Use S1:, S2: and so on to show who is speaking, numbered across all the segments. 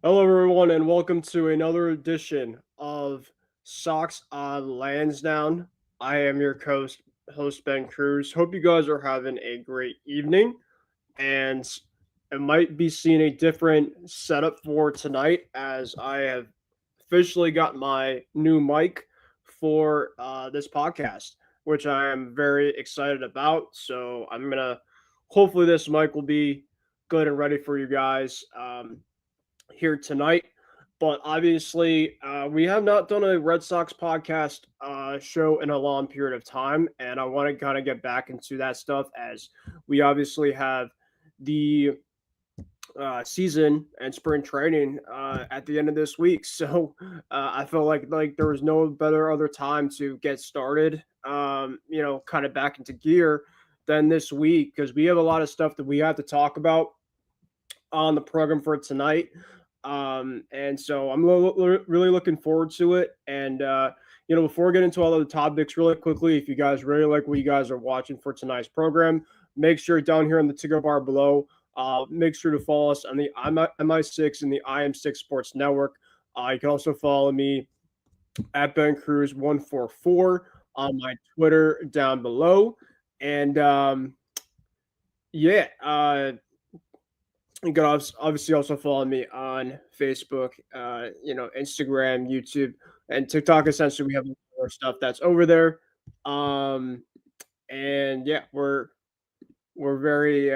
S1: Hello, everyone, and welcome to another edition of Sox Landsdowne. I am your host Ben Cruz. Hope you guys are having a great evening, and it might be seeing a different setup for tonight as I have officially got my new mic for this podcast, which I am very excited about. So I'm gonna hopefully this mic will be good and ready for you guys. Here tonight. But obviously, we have not done a Red Sox podcast show in a long period of time, and I want to kind of get back into that stuff as we obviously have the season and spring training at the end of this week. So I felt like there was no better other time to get started, kind of back into gear than this week because we have a lot of stuff that we have to talk about on the program for tonight. And so I'm really looking forward to it. And, before we get into all of the topics, really quickly, if you guys really like what you guys are watching for tonight's program, make sure down here in the ticker bar below, make sure to follow us on the MI6 and the IM6 Sports Network. You can also follow me at Ben Cruz 144 on my Twitter down below. And yeah, you can obviously also follow me on Facebook, Instagram, YouTube, and TikTok. Essentially, we have more stuff that's over there. Um, and yeah, we're very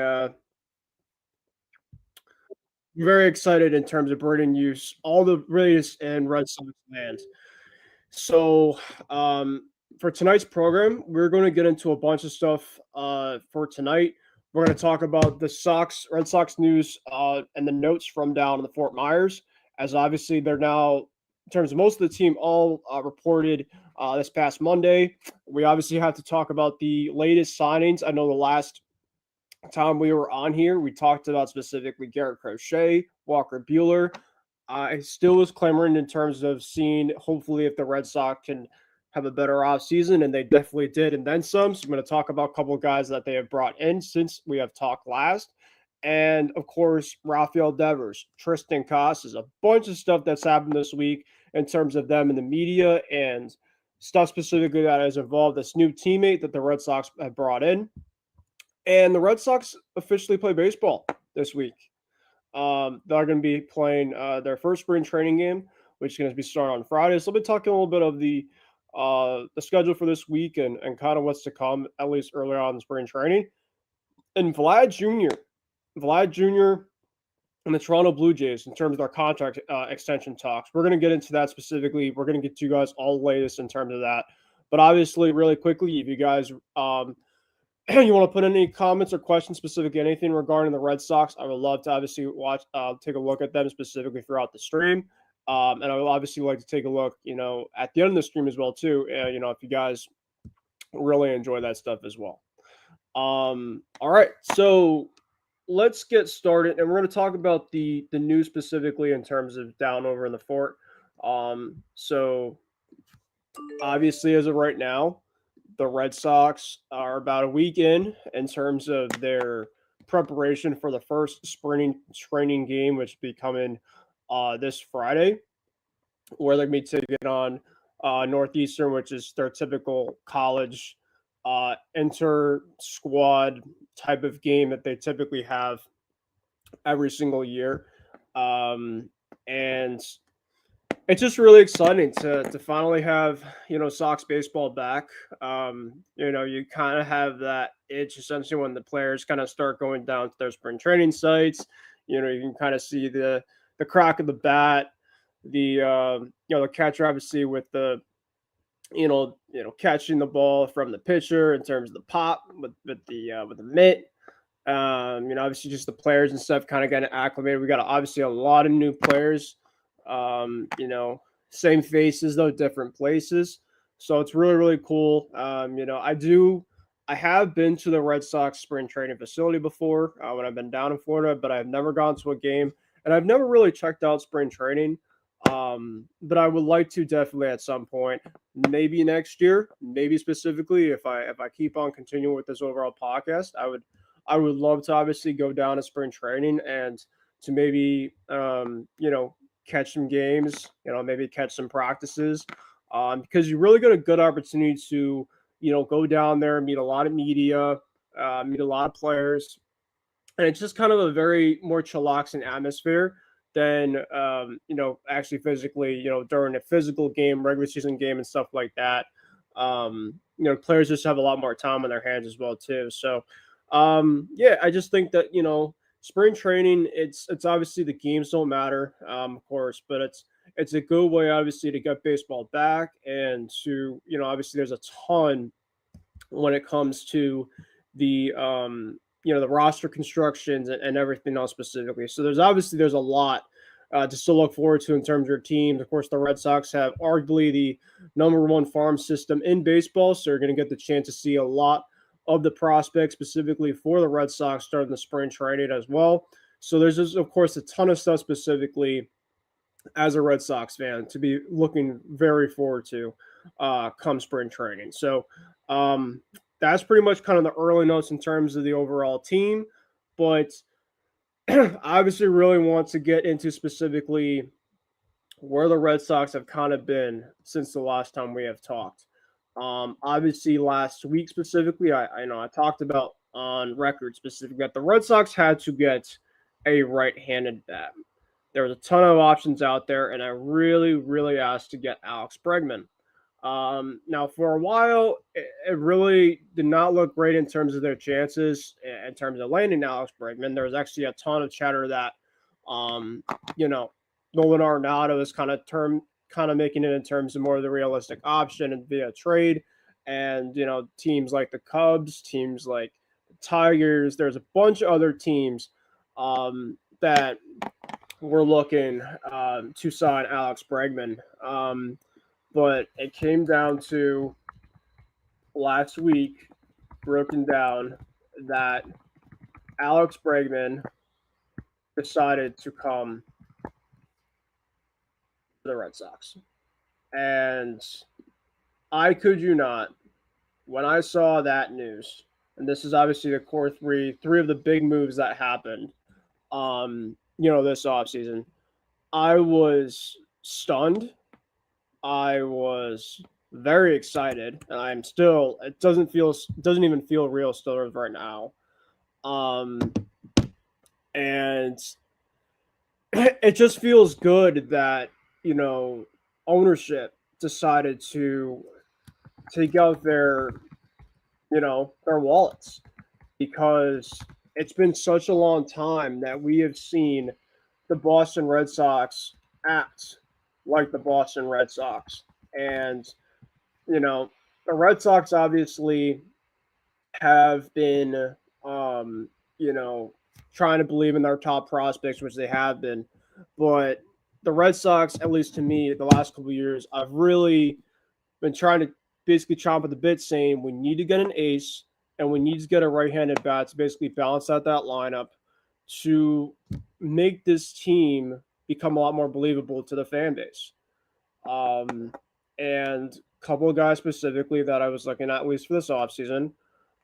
S1: excited in terms of bringing you all the latest in Red Sox land. So, for tonight's program, we're going to get into a bunch of stuff for tonight. We're going to talk about the Red Sox news, and the notes from down in the Fort Myers, as obviously they're now, in terms of most of the team, all reported this past Monday. We obviously have to talk about the latest signings. I know the last time we were on here, we talked about specifically Garrett Crochet, Walker Bueller. I still was clamoring in terms of seeing hopefully if the Red Sox can have a better offseason, and they definitely did, and then some. So I'm going to talk about a couple of guys that they have brought in since we have talked last. And of course, Rafael Devers, Tristan Casas, a bunch of stuff that's happened this week in terms of them in the media and stuff specifically that has involved this new teammate that the Red Sox have brought in. And the Red Sox officially play baseball this week. They're going to be playing their first spring training game, which is going to be starting on Friday. So we'll be talking a little bit of the schedule for this week and kind of what's to come, at least earlier on in spring training. And Vlad Jr. and the Toronto Blue Jays in terms of their contract extension talks. We're going to get into that specifically. We're going to get you guys all the latest in terms of that. But obviously, really quickly, if you guys you want to put any comments or questions specific to anything regarding the Red Sox, I would love to obviously take a look at them specifically throughout the stream. And I would obviously like to take a look, at the end of the stream as well too. If you guys really enjoy that stuff as well. All right, so let's get started, and we're going to talk about the news specifically in terms of down over in the fort. So obviously, as of right now, the Red Sox are about a week in terms of their preparation for the first spring training game, which will be coming this Friday, where they're going to be taking on Northeastern, which is their typical college inter squad type of game that they typically have every single year. And it's just really exciting to finally have Sox baseball back. You kind of have that itch essentially when the players kind of start going down to their spring training sites. You can kind of see the crack of the bat, the catcher obviously with the catching the ball from the pitcher in terms of the pop with the mitt. Obviously just the players and stuff kind of getting acclimated. We got obviously a lot of new players. Same faces though, different places. So it's really, really cool. I have been to the Red Sox spring training facility before when I've been down in Florida, but I've never gone to a game and I've never really checked out spring training. But I would like to definitely at some point, maybe next year, maybe specifically if I keep on continuing with this overall podcast, I would love to obviously go down to spring training and to maybe catch some games, maybe catch some practices, because you really get a good opportunity to go down there, meet a lot of media, meet a lot of players, and it's just kind of a very more chillaxing atmosphere than actually physically, during a physical game, regular season game, and stuff like that. Players just have a lot more time on their hands as well too. So yeah, I just think that spring training, it's obviously the games don't matter, of course, but it's a good way obviously to get baseball back, and to obviously there's a ton when it comes to the the roster constructions and everything else specifically. So there's a lot to still look forward to in terms of your teams. Of course, the Red Sox have arguably the number one farm system in baseball, so you're going to get the chance to see a lot of the prospects specifically for the Red Sox starting the spring training as well. So there's just, of course, a ton of stuff specifically as a Red Sox fan to be looking very forward to come spring training. So um, that's pretty much kind of the early notes in terms of the overall team. But I obviously really want to get into specifically where the Red Sox have kind of been since the last time we have talked. Obviously, last week specifically, I know I talked about on record specifically that the Red Sox had to get a right-handed bat. There was a ton of options out there, and I really, really asked to get Alex Bregman. Now, for a while, it really did not look great in terms of their chances, in terms of landing Alex Bregman. There was actually a ton of chatter that, um, you know, Nolan Arenado is kind of making it in terms of more of the realistic option and via trade. And, teams like the Cubs, teams like the Tigers, there's a bunch of other teams that were looking to sign Alex Bregman. But it came down to last week, broken down, that Alex Bregman decided to come to the Red Sox. And I could you not, when I saw that news, and this is obviously the core three of the big moves that happened, this offseason, I was stunned. I was very excited, and I'm still. It doesn't even feel real still right now. Um, and it just feels good that ownership decided to take out their wallets, because it's been such a long time that we have seen the Boston Red Sox act like the Boston Red Sox. And, the Red Sox obviously have been, you know, trying to believe in their top prospects, which they have been. But the Red Sox, at least to me, the last couple of years, I've really been trying to basically chomp at the bit, saying we need to get an ace and we need to get a right-handed bat to basically balance out that lineup to make this team become a lot more believable to the fan base. And a couple of guys specifically that I was looking at least for this offseason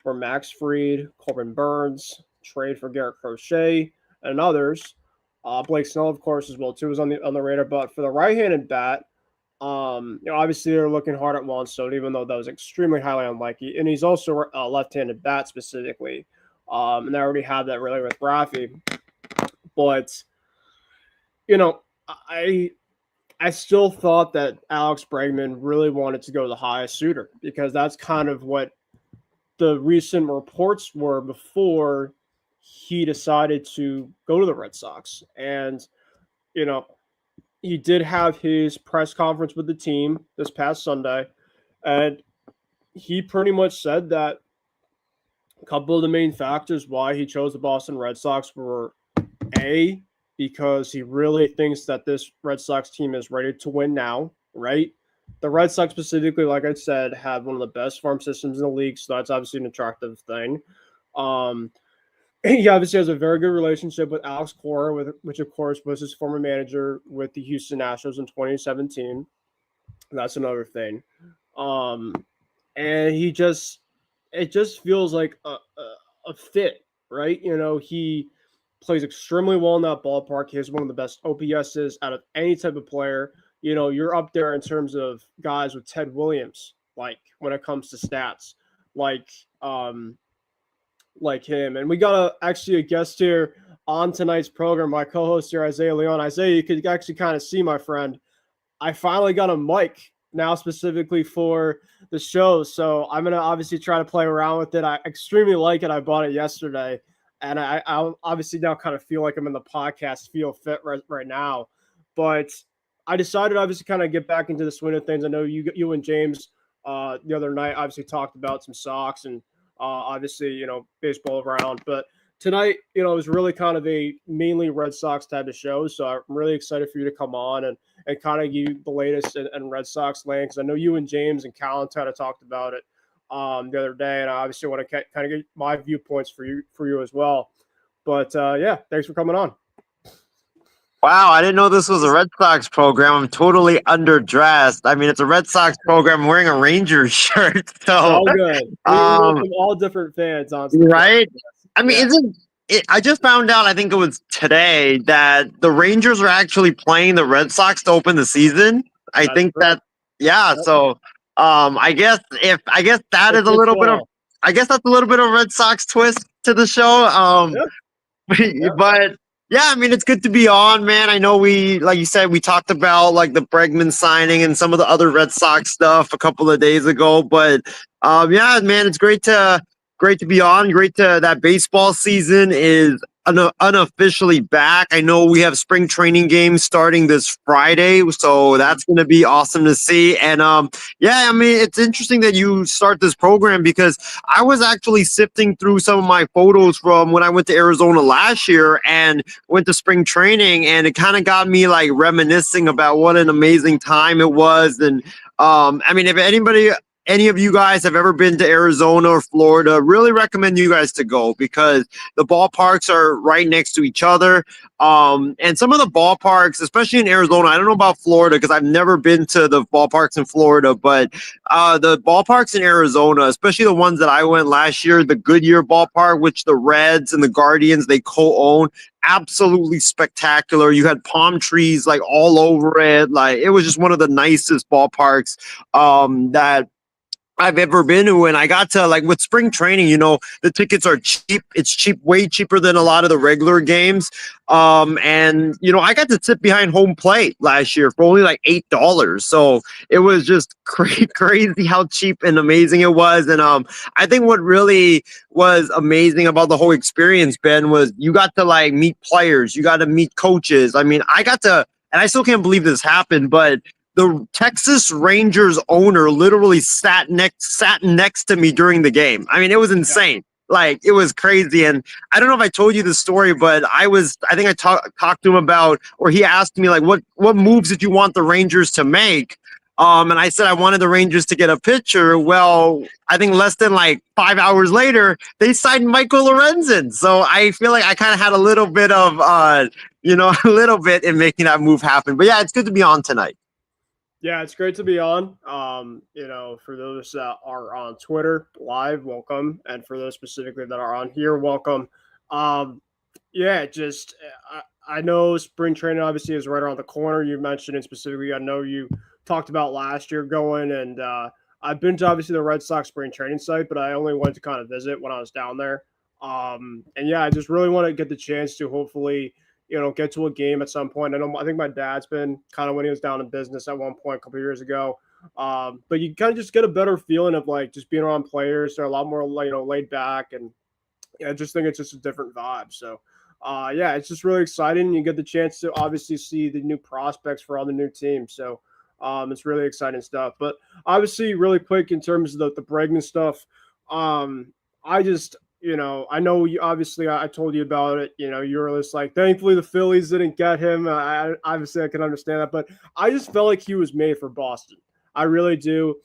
S1: were Max Fried, Corbin Burns, trade for Garrett Crochet, and others. Blake Snell, of course, as well too, was on the radar. But for the right-handed bat, obviously they're looking hard at Juan Soto, even though that was extremely highly unlikely. And he's also a left-handed bat specifically. And they already have that really with Rafi. But, I still thought that Alex Bregman really wanted to go the highest suitor, because that's kind of what the recent reports were before he decided to go to the Red Sox. And, you know, he did have his press conference with the team this past Sunday, and he pretty much said that a couple of the main factors why he chose the Boston Red Sox were A, because he really thinks that this Red Sox team is ready to win now, right? The Red Sox specifically, like I said, have one of the best farm systems in the league, so that's obviously an attractive thing. He obviously has a very good relationship with Alex Cora, which of course was his former manager with the Houston Astros in 2017. That's another thing. And it just feels like a fit, right? He plays extremely well in that ballpark. He has one of the best OPSs out of any type of player. You know, you're up there in terms of guys with Ted Williams, like when it comes to stats, like um, like him. And we got actually a guest here on tonight's program, my co-host here, Isaiah Leon. Isaiah, you could actually kind of see my friend. I finally got a mic now specifically for the show, so I'm gonna obviously try to play around with it. I extremely like it. I bought it yesterday, and I obviously now kind of feel like I'm in the podcast feel fit right now. But I decided obviously kind of get back into the swing of things. I know you and James the other night obviously talked about some Sox and obviously baseball around, but tonight, it was really kind of a mainly Red Sox type of show. So I'm really excited for you to come on and kind of give you the latest in Red Sox land, because I know you and James and Callan kind of talked about it the other day, and I obviously want to kind of get my viewpoints for you as well. But yeah, thanks for coming on.
S2: Wow, I didn't know this was a Red Sox program. I'm totally underdressed. I mean, it's a Red Sox program. I'm wearing a Rangers shirt.
S1: It's
S2: So,
S1: all good. We welcome all different fans on.
S2: right? I mean,
S1: Yeah.
S2: isn't it? I just found out, I think it was today, that the Rangers are actually playing the Red Sox to open the season. I
S1: That's
S2: think
S1: correct.
S2: yeah.
S1: Yep.
S2: So, I guess that is a little bit of, I guess that's a little bit of Red Sox twist to the show.
S1: Yep.
S2: But yeah, I mean, it's good to be on, man. I know like you said, we talked about like the Bregman signing and some of the other Red Sox stuff a couple of days ago. But yeah, man, it's great to be on. Great to that baseball season is unofficially back. I know we have spring training games starting this Friday, so that's going to be awesome to see. And yeah, I mean, it's interesting that you start this program, because I was actually sifting through some of my photos from when I went to Arizona last year and went to spring training, and it kind of got me like reminiscing about what an amazing time it was. And I mean, if any of you guys have ever been to Arizona or Florida, really recommend you guys to go, because the ballparks are right next to each other. And some of the ballparks, especially in Arizona, I don't know about Florida because I've never been to the ballparks in Florida, but the ballparks in Arizona, especially the ones that I went last year, the Goodyear ballpark, which the Reds and the Guardians, they co-own, absolutely spectacular. You had palm trees like all over it. Like, it was just one of the nicest ballparks that I've ever been to. And I got to, like, with spring training, the tickets are cheap. It's cheap, way cheaper than a lot of the regular games. And I got to sit behind home plate last year for only like $8. So it was just crazy how cheap and amazing it was. And I think what really was amazing about the whole experience, Ben, was you got to like meet players, you got to meet coaches. I mean, I got to, and I still can't believe this happened, but the Texas Rangers owner literally sat next to me during the game. I mean, it was insane. Like, it was crazy. And I don't know if I told you the story, but I think I talked to him about, or he asked me like, what moves did you want the Rangers to make? And I said I wanted the Rangers to get a pitcher. Well, I think less than like 5 hours later, they signed Michael Lorenzen. So I feel like I kind of had a little bit of, a little bit in making that move happen. But yeah, it's good to be on tonight.
S1: Yeah, it's great to be on. For those that are on Twitter live, welcome, and for those specifically that are on here, welcome. Yeah, just I know spring training obviously is right around the corner. You mentioned it specifically. I know you talked about last year going, and I've been to obviously the Red Sox spring training site, but I only went to kind of visit when I was down there. And yeah, I just really want to get the chance to hopefully get to a game at some point. I think my dad's been kind of when he was down in business at one point a couple of years ago. But you kind of just get a better feeling of like just being around players. They're a lot more laid back, and I just think it's just a different vibe. So yeah, it's just really exciting. You get the chance to obviously see the new prospects for all the new teams. So it's really exciting stuff. But obviously, really quick in terms of the Bregman stuff, I just I know you obviously I told you about it. You were just like, thankfully the Phillies didn't get him. Obviously I can understand that, but I just felt like he was made for Boston. I really do.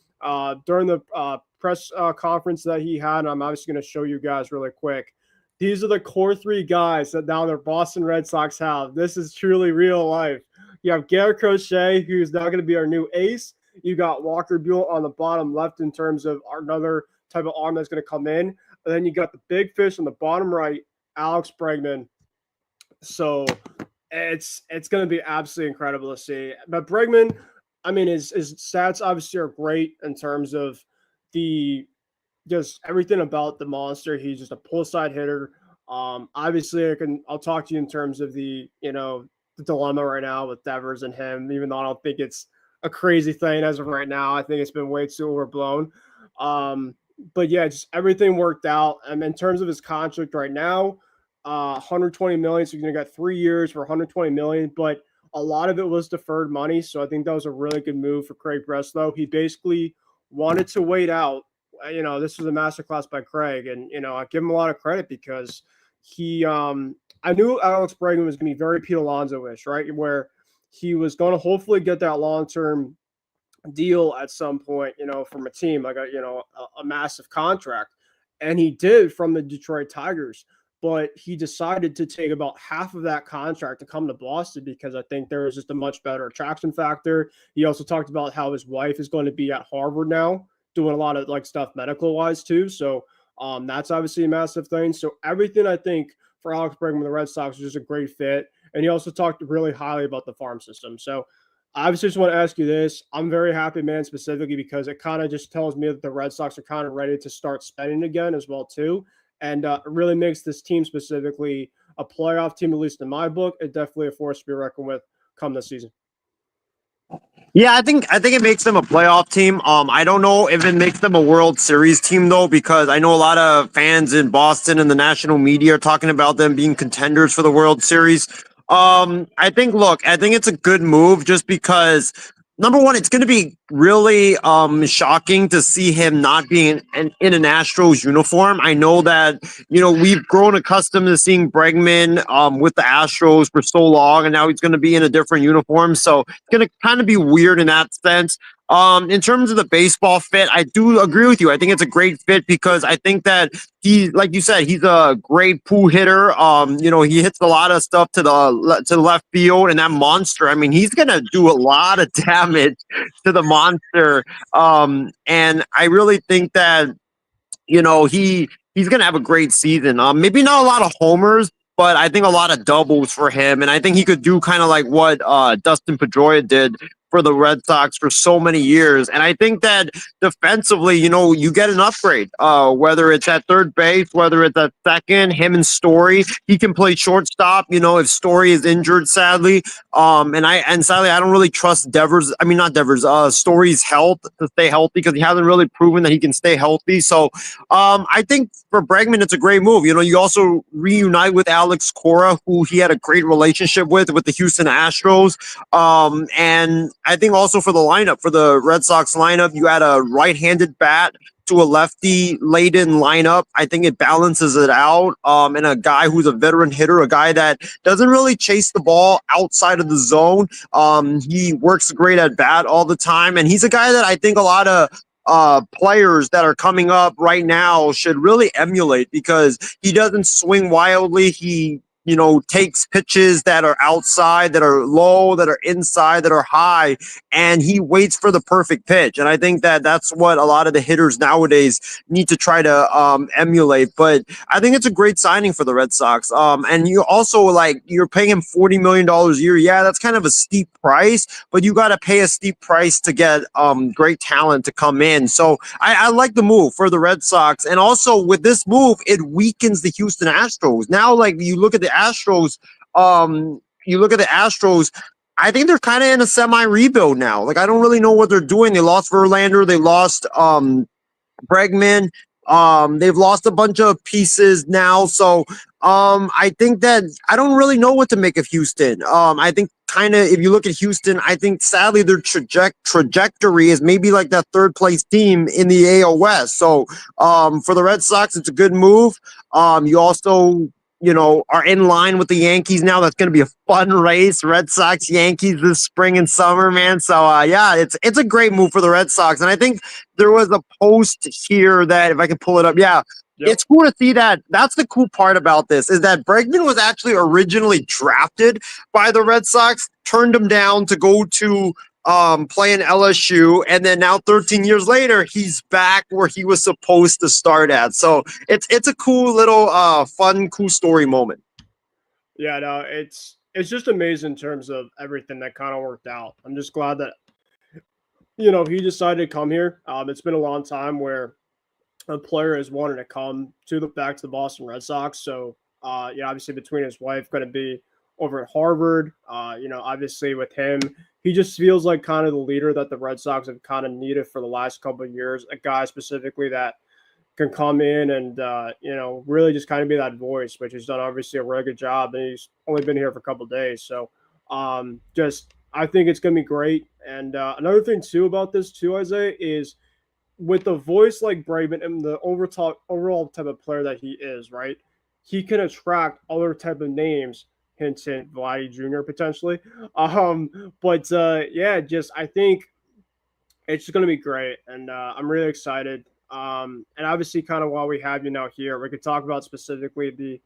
S1: During the press conference that he had, and I'm obviously going to show you guys really quick. These are the core three guys that now their Boston Red Sox have. This is truly real life. You have Garrett Crochet, who's now going to be our new ace. You got Walker Buell on the bottom left in terms of another type of arm that's going to come in. And then you got the big fish on the bottom right, Alex Bregman. So it's going to be absolutely incredible to see. But Bregman, I mean, his stats obviously are great in terms of the just everything about the monster. He's just a pull side hitter. Obviously, I'll talk to you in terms of the dilemma right now with Devers and him. Even though I don't think it's a crazy thing as of right now, I think it's been way too overblown. Um, but yeah, just everything worked out. And in terms of his contract right now, 120 million. So you're gonna get 3 years for 120 million, but a lot of it was deferred money. So I think that was a really good move for Craig Breslow. He basically wanted to wait out. This was a masterclass by Craig, and I give him a lot of credit because I knew Alex Bregman was going to be very Pete Alonso-ish, right? Where he was going to hopefully get that long-term deal at some point, from a team like a massive contract, and he did from the Detroit Tigers. But he decided to take about half of that contract to come to Boston because I think there was just a much better attraction factor. He also talked about how his wife is going to be at Harvard now, doing a lot of like stuff medical wise too. So that's obviously a massive thing. So everything I think for Alex Bregman, the Red Sox, was just a great fit. And he also talked really highly about the farm system. So I obviously just want to ask you this. I'm very happy, man, specifically because it kind of just tells me that the Red Sox are kind of ready to start spending again as well too. And it really makes this team specifically a playoff team, at least in my book. It definitely a force to be reckoned with come this season.
S2: Yeah, I think it makes them a playoff team. I don't know if it makes them a World Series team though, because I know a lot of fans in Boston and the national media are talking about them being contenders for the World Series. I think it's a good move just because number one, it's going to be really shocking to see him not being in an Astros uniform. I know that we've grown accustomed to seeing Bregman with the Astros for so long, and now he's going to be in a different uniform, so it's going to kind of be weird in that sense. In terms of the baseball fit, I do agree with you. I think it's a great fit because I think that like you said, he's a great pool hitter. He hits a lot of stuff to the left field, and that monster. I mean, he's gonna do a lot of damage to the monster. And I really think that he's gonna have a great season. Maybe not a lot of homers, but I think a lot of doubles for him, and I think he could do kind of like what Dustin Pedroia did for the Red Sox for so many years. And I think that defensively, you get an upgrade. Whether it's at third base, whether it's at second, him and Story, he can play shortstop. If Story is injured, sadly, and sadly, I don't really trust Devers. I mean, not Devers. Story's health to stay healthy because he hasn't really proven that he can stay healthy. So, I think for Bregman, it's a great move. You also reunite with Alex Cora, who he had a great relationship with the Houston Astros. And I think also for the lineup, for the Red Sox lineup, you add a right-handed bat to a lefty-laden lineup. I think it balances it out. And a guy who's a veteran hitter, a guy that doesn't really chase the ball outside of the zone. He works great at bat all the time, and he's a guy that I think a lot of players that are coming up right now should really emulate because he doesn't swing wildly. He takes pitches that are outside, that are low, that are inside, that are high, and he waits for the perfect pitch. And I think that that's what a lot of the hitters nowadays need to try to emulate. But I think it's a great signing for the Red Sox. And you also you're paying him $40 million a year. Yeah, that's kind of a steep price, but you got to pay a steep price to get great talent to come in. So I like the move for the Red Sox. And also with this move, it weakens the Houston Astros. Now, you look at the Astros, I think they're kind of in a semi-rebuild now. I don't really know what they're doing. They lost Verlander. They lost Bregman. They've lost a bunch of pieces now. So I think that I don't really know what to make of Houston. I think kind of if you look at Houston, I think sadly their trajectory is maybe like that third place team in the AL West. So for the Red Sox, it's a good move. You also are in line with the Yankees now. That's going to be a fun race. Red Sox, Yankees this spring and summer, man. So, yeah, it's a great move for the Red Sox. And I think there was a post here that, if I can pull it up, yeah, yep. It's cool to see that. That's the cool part about this is that Bregman was actually originally drafted by the Red Sox, turned him down to go to play in LSU, and then now 13 years later, he's back where he was supposed to start at. So it's a cool little fun, cool story moment.
S1: Yeah, no, it's just amazing in terms of everything that kind of worked out. I'm just glad that he decided to come here. It's been a long time where a player has wanted to come to the back to the Boston Red Sox. So, obviously between his wife going to be over at Harvard, obviously with him, he just feels like kind of the leader that the Red Sox have kind of needed for the last couple of years. A guy specifically that can come in and really just kind of be that voice, which he's done obviously a really good job. And he's only been here for a couple of days, so just I think it's going to be great. And another thing too about this too, Isaiah, is with a voice like Bregman and the overall type of player that he is, right? He can attract other type of names, hint, hint, Vladdy Jr. potentially. But yeah, just I think it's just going to be great, and I'm really excited. And obviously, kind of while we have you now here, we could talk about specifically the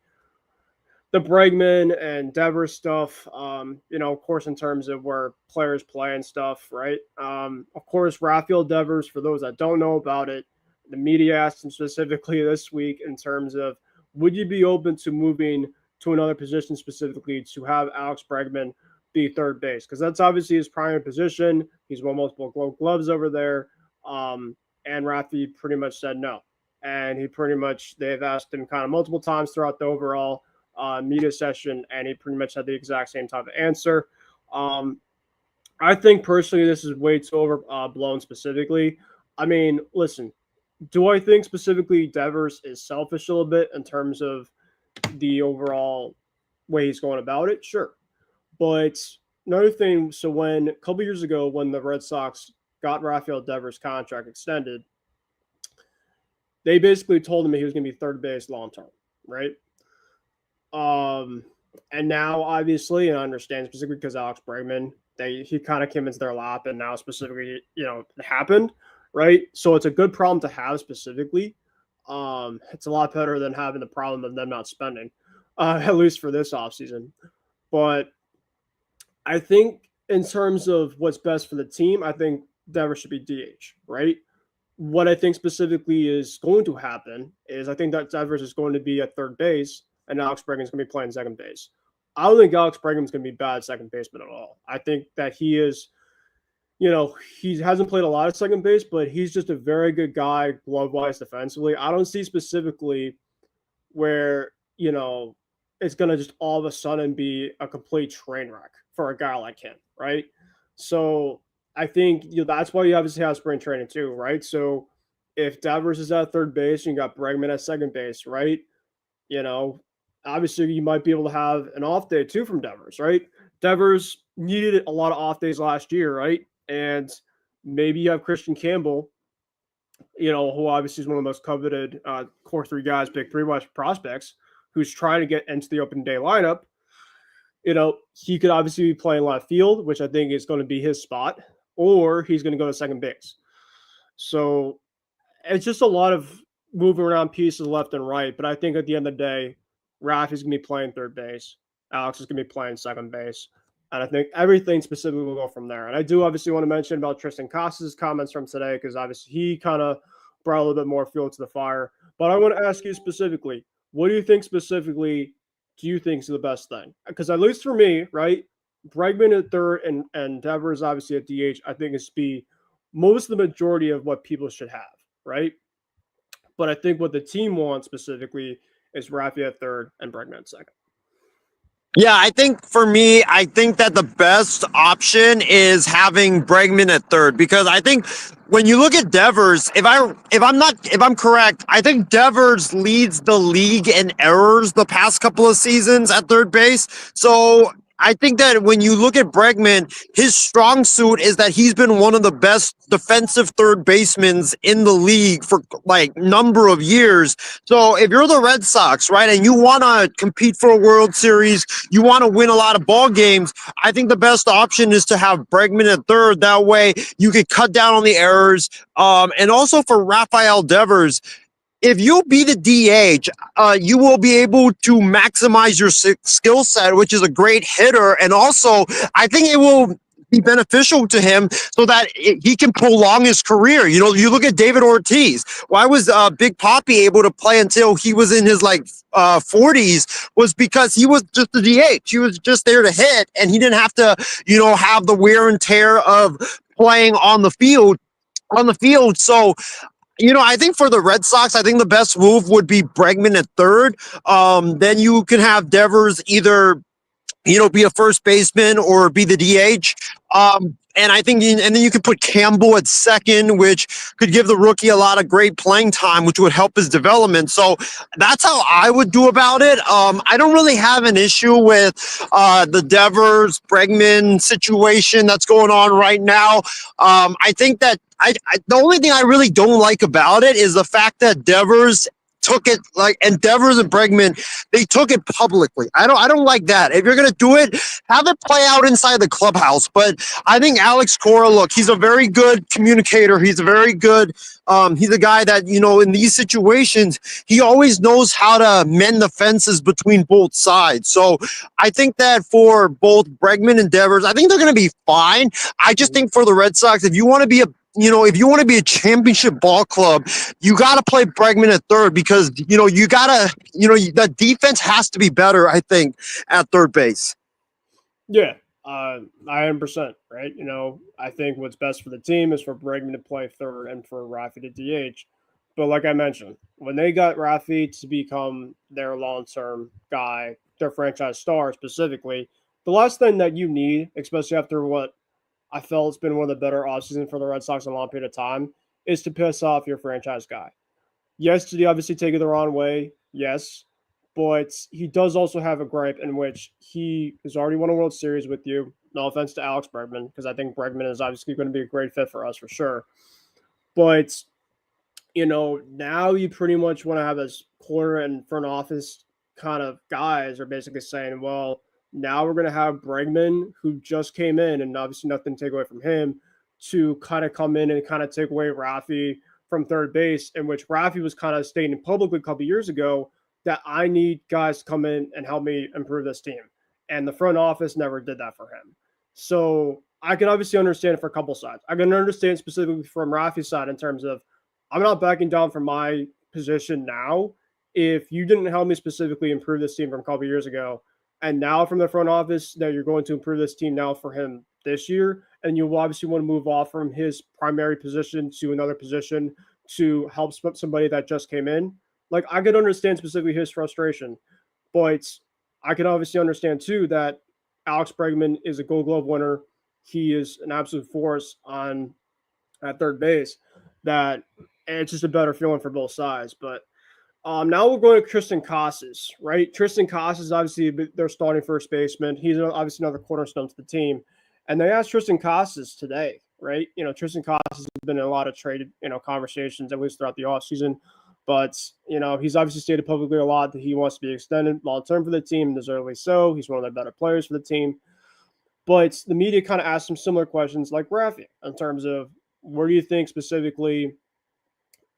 S1: Bregman and Devers stuff. Of course, in terms of where players play and stuff, right? Of course, Rafael Devers. For those that don't know about it, the media asked him specifically this week in terms of would you be open to moving to another position specifically to have Alex Bregman be third base because that's obviously his primary position. He's won multiple Gold Gloves over there, and Rafi pretty much said no. And they've asked him kind of multiple times throughout the overall media session, and he pretty much had the exact same type of answer. I think personally this is way too overblown specifically. I mean, listen, do I think specifically Devers is selfish a little bit in terms of the overall way he's going about it? Sure. But another thing, so when a couple years ago, when the Red Sox got Rafael Devers' contract extended, they basically told him he was going to be third base long term, right? And now obviously, and I understand specifically because Alex Bregman, he kind of came into their lap, and now specifically, it happened, right? So it's a good problem to have specifically. It's a lot better than having the problem of them not spending, at least for this offseason. But I think in terms of what's best for the team, I think Devers should be DH, right? What I think specifically is going to happen is I think that Devers is going to be at third base and Alex Bregman is going to be playing second base. I don't think Alex Bregman is going to be bad second baseman at all. I think that he is, he hasn't played a lot of second base, but he's just a very good guy glove-wise defensively. I don't see specifically where, it's going to just all of a sudden be a complete train wreck for a guy like him, right? So I think that's why you obviously have spring training too, right? So if Devers is at third base and you got Bregman at second base, right? Obviously you might be able to have an off day too from Devers, right? Devers needed a lot of off days last year, right? And maybe you have Christian Campbell, who obviously is one of the most coveted core three guys, big three wise prospects, who's trying to get into the open day lineup. He could obviously be playing left field, which I think is going to be his spot, or he's going to go to second base. So it's just a lot of moving around pieces left and right. But I think at the end of the day, Raf is going to be playing third base. Alex is going to be playing second base. And I think everything specifically will go from there. And I do obviously want to mention about Tristan Casas' comments from today, because obviously he kind of brought a little bit more fuel to the fire. But I want to ask you specifically, what do you think specifically do you think is the best thing? Because at least for me, right, Bregman at third and Devers obviously at DH, I think is be most of the majority of what people should have, right? But I think what the team wants specifically is Rafi at third and Bregman at second.
S2: Yeah, I think for me, I think that the best option is having Bregman at third, because I think when you look at Devers, if I'm correct, I think Devers leads the league in errors the past couple of seasons at third base. So I think that when you look at Bregman, his strong suit is that he's been one of the best defensive third basemen in the league for like number of years. So if you're the Red Sox, right, and you want to compete for a World Series, you want to win a lot of ball games, I think the best option is to have Bregman at third. That way you could cut down on the errors. And also for Rafael Devers, if you be the DH, you will be able to maximize your skill set, which is a great hitter. And also, I think it will be beneficial to him so that he can prolong his career. You know, you look at David Ortiz. Why was Big Poppy able to play until he was in his like 40s? Was because he was just the DH. He was just there to hit, and he didn't have to, you know, have the wear and tear of playing on the field. So, you know, I think for the Red Sox, I think the best move would be Bregman at third. Then you can have Devers either, you know, be a first baseman or be the DH. And I think, and then you could put Campbell at second, which could give the rookie a lot of great playing time, which would help his development. So that's how I would do about it. I don't really have an issue with the Devers Bregman situation that's going on right now. I think that the only thing I really don't like about it is the fact that Devers took it like, and Devers and Bregman, they took it publicly. I don't like that. If you're gonna do it, have it play out inside the clubhouse. But I think Alex Cora, look, he's a very good communicator. He's a very good. He's a guy that, you know, in these situations, he always knows how to mend the fences between both sides. So I think that for both Bregman and Devers, I think they're going to be fine. I just think for the Red Sox, if you want to be a championship ball club, you got to play Bregman at third because, you know, the defense has to be better, I think, at third base.
S1: Yeah, 100%, right? You know, I think what's best for the team is for Bregman to play third and for Rafi to DH. But like I mentioned, when they got Rafi to become their long-term guy, their franchise star specifically, the last thing that you need, especially after what I felt it's been one of the better offseasons for the Red Sox in a long period of time, is to piss off your franchise guy. Yes, did he obviously take it the wrong way? Yes. But he does also have a gripe in which he has already won a World Series with you. No offense to Alex Bregman, because I think Bregman is obviously going to be a great fit for us for sure. But, you know, now you pretty much want to have this quarter and front office kind of guys are basically saying, well, now we're going to have Bregman, who just came in, and obviously nothing to take away from him, to kind of come in and kind of take away Rafi from third base, in which Rafi was kind of stating publicly a couple years ago that I need guys to come in and help me improve this team. And the front office never did that for him. So I can obviously understand it for a couple sides. I can understand specifically from Rafi's side in terms of I'm not backing down from my position now. If you didn't help me specifically improve this team from a couple years ago, and now from the front office that you're going to improve this team now for him this year, and you obviously want to move off from his primary position to another position to help somebody that just came in. Like, I could understand specifically his frustration, but I can obviously understand too that Alex Bregman is a Gold Glove winner. He is an absolute force at third base. That it's just a better feeling for both sides. But now we're going to Tristan Casas, right? Tristan Casas is obviously their starting first baseman. He's obviously another cornerstone to the team. And they asked Tristan Casas today, right? You know, Tristan Casas has been in a lot of trade, conversations, at least throughout the offseason. But, he's obviously stated publicly a lot that he wants to be extended long-term for the team, and deservedly so. He's one of the better players for the team. But the media kind of asked some similar questions like Rafi in terms of where do you think specifically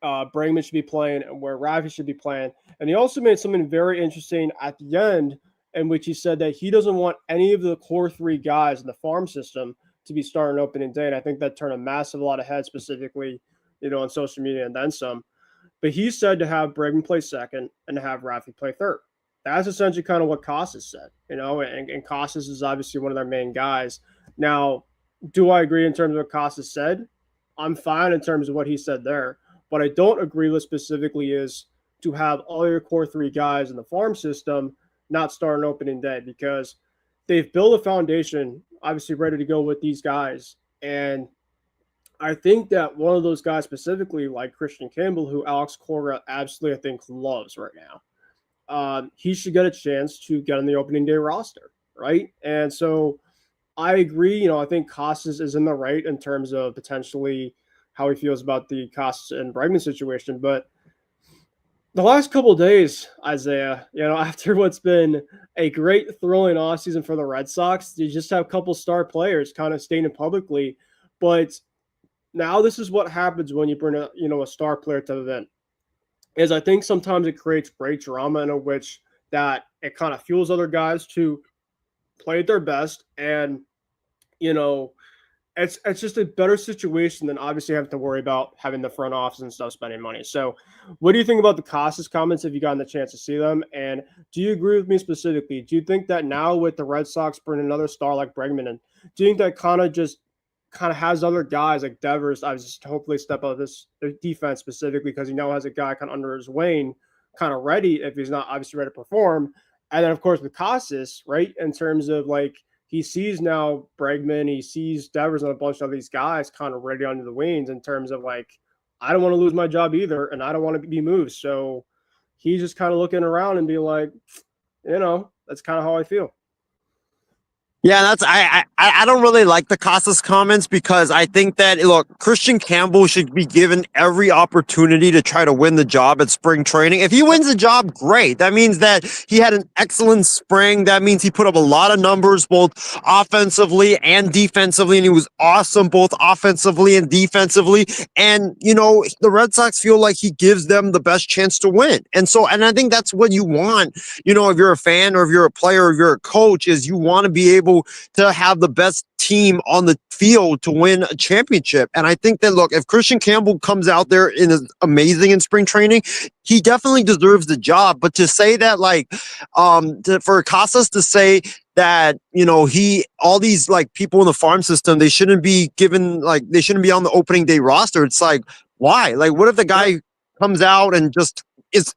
S1: Bregman should be playing and where Rafi should be playing. And he also made something very interesting at the end in which he said that he doesn't want any of the core three guys in the farm system to be starting opening day. And I think that turned a massive lot of heads specifically, on social media and then some. But he said to have Bregman play second and to have Rafi play third. That's essentially kind of what Casas said, and Casas is obviously one of their main guys. Now, do I agree in terms of what Casas said? I'm fine in terms of what he said there. What I don't agree with specifically is to have all your core three guys in the farm system not start an opening day, because they've built a foundation, obviously ready to go with these guys. And I think that one of those guys specifically, like Christian Campbell, who Alex Cora absolutely, I think, loves right now, he should get a chance to get on the opening day roster, right? And so I agree. I think Casas is in the right in terms of potentially how he feels about the Casas and Bregman situation. But the last couple of days, Isaiah, after what's been a great thrilling offseason for the Red Sox, you just have a couple star players kind of stating publicly. But now this is what happens when you bring a star player to the event. Is I think sometimes it creates great drama in which that it kind of fuels other guys to play at their best. And, it's just a better situation than obviously having to worry about having the front office and stuff spending money. So, what do you think about the Costas comments? Have you gotten the chance to see them? And do you agree with me specifically? Do you think that now with the Red Sox bringing another star like Bregman in, do you think that kind of has other guys like Devers, obviously, to hopefully step up this their defense specifically because he now has a guy kind of under his wing, kind of ready if he's not obviously ready to perform. And then of course with Costas, right, in terms of like he sees now Bregman, he sees Devers and a bunch of these guys kind of ready under the wings in terms of like, I don't want to lose my job either, and I don't want to be moved. So he's just kind of looking around and be like, that's kind of how I feel.
S2: Yeah, that's I don't really like the Casas comments because I think that look, Christian Campbell should be given every opportunity to try to win the job at spring training. If he wins the job, great. That means that he had an excellent spring. That means he put up a lot of numbers both offensively and defensively, and he was awesome both offensively and defensively. And the Red Sox feel like he gives them the best chance to win. And I think that's what you want. If you're a fan or if you're a player or if you're a coach, is you want to be able to have the best team on the field to win a championship. And I think that, look, if Christian Campbell comes out there and is amazing in spring training, he definitely deserves the job. But to say that, like, for Casas to say that, all these like people in the farm system, they shouldn't be given, like, they shouldn't be on the opening day roster. It's like, why? Like, what if the guy comes out and just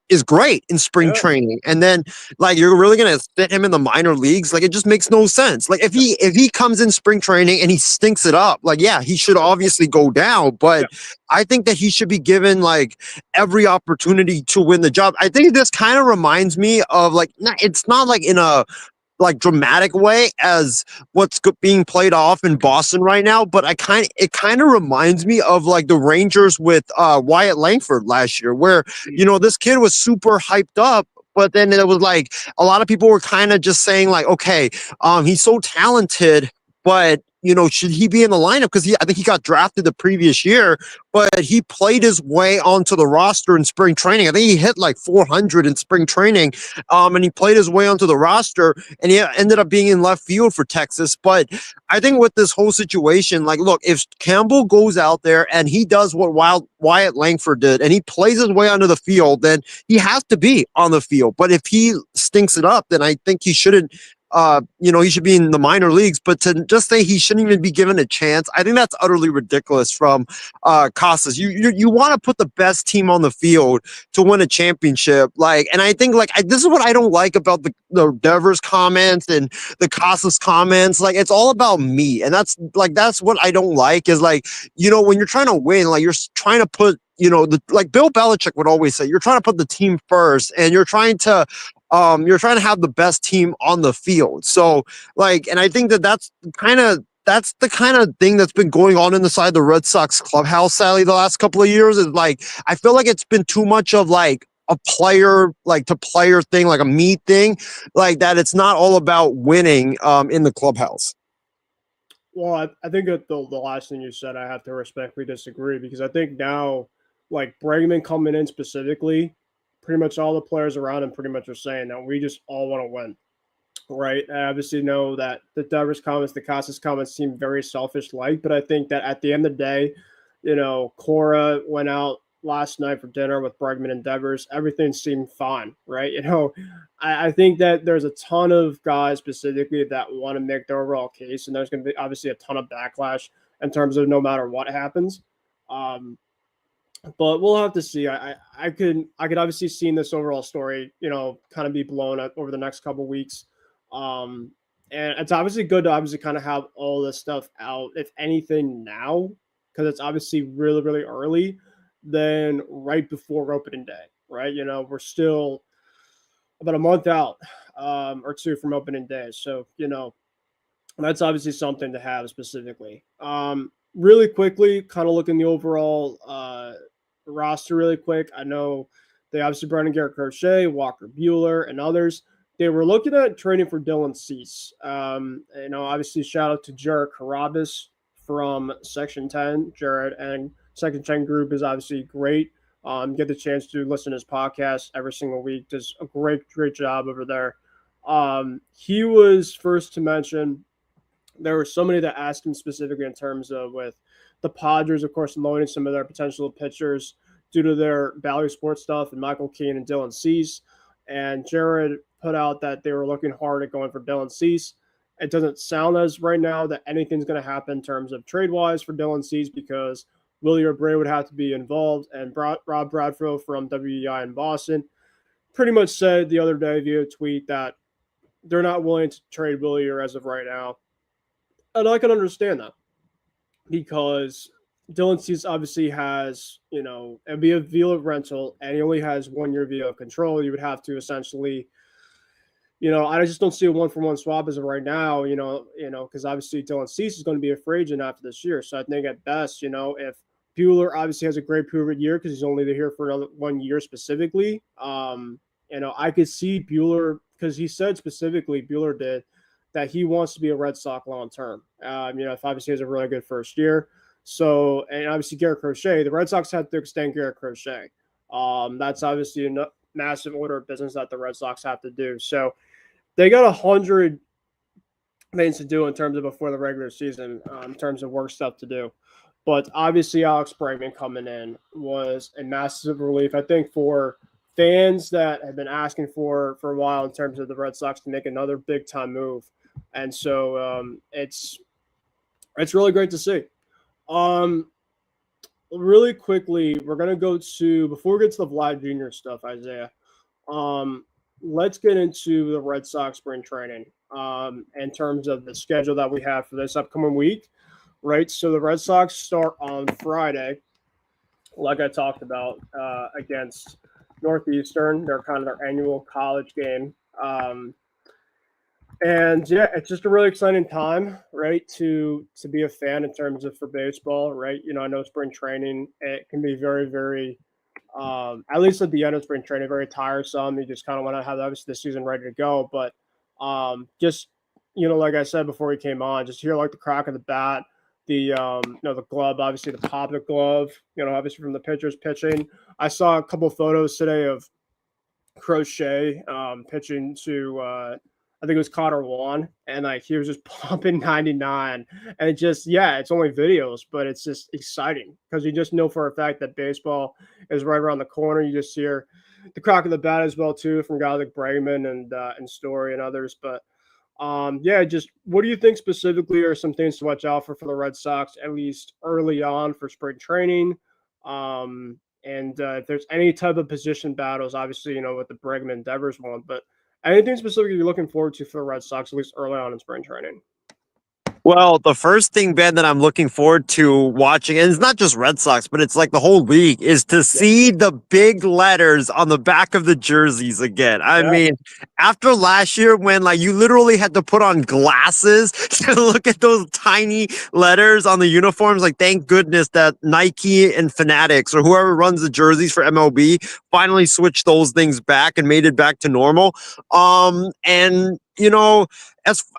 S2: is great in spring training, and then like you're really gonna fit him in the minor leagues? Like, it just makes no sense. Like, if he comes in spring training and he stinks it up, like, yeah, he should obviously go down, but I think that he should be given like every opportunity to win the job. I think this kind of reminds me of like, it's not like in a like dramatic way as what's being played off in Boston right now, but it kind of reminds me of like the Rangers with Wyatt Langford last year, where this kid was super hyped up, but then it was like a lot of people were kind of just saying like, okay, he's so talented, but should he be in the lineup? Because I think he got drafted the previous year, but he played his way onto the roster in spring training. I think he hit like 400 in spring training, and he played his way onto the roster, and he ended up being in left field for Texas. But I think with this whole situation, like, look, if Campbell goes out there and he does what Wyatt Langford did, and he plays his way onto the field, then he has to be on the field. But if he stinks it up, then I think he shouldn't. He should be in the minor leagues, but to just say he shouldn't even be given a chance, I think that's utterly ridiculous from Casas. You want to put the best team on the field to win a championship, like, and I think like this is what I don't like about the Devers comments and the Casas comments. Like, it's all about me, and that's what I don't like. Is like, when you're trying to win, like, you're trying to put like Bill Belichick would always say, you're trying to put the team first, and you're trying to have the best team on the field. So like, and I think that's the kind of thing that's been going on inside the Red Sox clubhouse, sadly, the last couple of years. Is like, I feel like it's been too much of like a player like to player thing, like a me thing, like that. It's not all about winning in the clubhouse.
S1: Well, I think that the last thing you said, I have to respectfully disagree because I think now, like Bregman coming in specifically, pretty much all the players around him pretty much are saying that we just all want to win, right? I obviously know that the Devers comments, the Casas comments seem very selfish-like, but I think that at the end of the day, Cora went out last night for dinner with Bregman and Devers. Everything seemed fine, right? I think that there's a ton of guys specifically that want to make their overall case, and there's going to be obviously a ton of backlash in terms of no matter what happens. But we'll have to see. I could obviously see this overall story, kind of be blown up over the next couple of weeks. And it's obviously good to obviously kind of have all this stuff out, if anything, now, because it's obviously really, really early than right before opening day, right? We're still about a month out or two from opening day. So, that's obviously something to have specifically. Really quickly, kind of looking the overall roster really quick. I know they obviously brought in Garrett Crochet, Walker Buehler, and others. They were looking at trading for Dylan Cease. Obviously, shout out to Jared Carabas from Section 10. Jared and Section 10 group is obviously great. Get the chance to listen to his podcast every single week. Does a great job over there. He was first to mention there were so many that asked him specifically in terms of with the Padres, of course, loaning some of their potential pitchers due to their value sports stuff, and Michael Keane and Dylan Cease. And Jared put out that they were looking hard at going for Dylan Cease. It doesn't sound as right now that anything's going to happen in terms of trade wise for Dylan Cease because Willie O'Brien would have to be involved, and Rob Bradfield from WEI in Boston pretty much said the other day via tweet that they're not willing to trade Willie as of right now. And I can understand that because Dylan Cease obviously has, it'd be a via rental and he only has 1 year via control. You would have to essentially, I just don't see a 1-for-1 swap as of right now, because obviously Dylan Cease is going to be a free agent after this year. So I think at best, if Bueller obviously has a great proven year because he's only here for another 1 year specifically, I could see Bueller because he said specifically, Bueller did, that he wants to be a Red Sox long term. If obviously he has a really good first year. So, and obviously Garrett Crochet, the Red Sox had to extend Garrett Crochet. That's obviously a massive order of business that the Red Sox have to do. So they got 100 things to do in terms of before the regular season, in terms of work stuff to do. But obviously Alex Bregman coming in was a massive relief, I think, for fans that have been asking for a while in terms of the Red Sox to make another big time move. And so it's really great to see. Really quickly, we're gonna go to before we get to the Vlad Jr. stuff, Isaiah. Let's get into the Red Sox spring training. In terms of the schedule that we have for this upcoming week, right? So the Red Sox start on Friday, like I talked about, against Northeastern. They're kind of their annual college game. And yeah, it's just a really exciting time, right? To be a fan in terms of for baseball, right? I know spring training, it can be very, very, at least at the end of spring training, very tiresome. You just kind of want to have obviously the season ready to go. But just, like I said before we came on, just hear like the crack of the bat, the the glove, obviously the pop of the glove, obviously from the pitchers pitching. I saw a couple of photos today of Crochet pitching to I think it was Connor Juan, and like he was just pumping 99, and it's only videos, but it's just exciting because you just know for a fact that baseball is right around the corner. You just hear the crack of the bat as well too from guys like Bregman and Story and others. But just what do you think specifically are some things to watch out for the Red Sox at least early on for spring training? And if there's any type of position battles, obviously, with the Bregman Devers one, but anything specific you're looking forward to for the Red Sox, at least early on in spring training?
S2: Well, the first thing, Ben, that I'm looking forward to watching, and it's not just Red Sox, but it's like the whole league, is to see the big letters on the back of the jerseys again. I mean, after last year when like you literally had to put on glasses to look at those tiny letters on the uniforms, like thank goodness that Nike and Fanatics or whoever runs the jerseys for MLB finally switched those things back and made it back to normal. And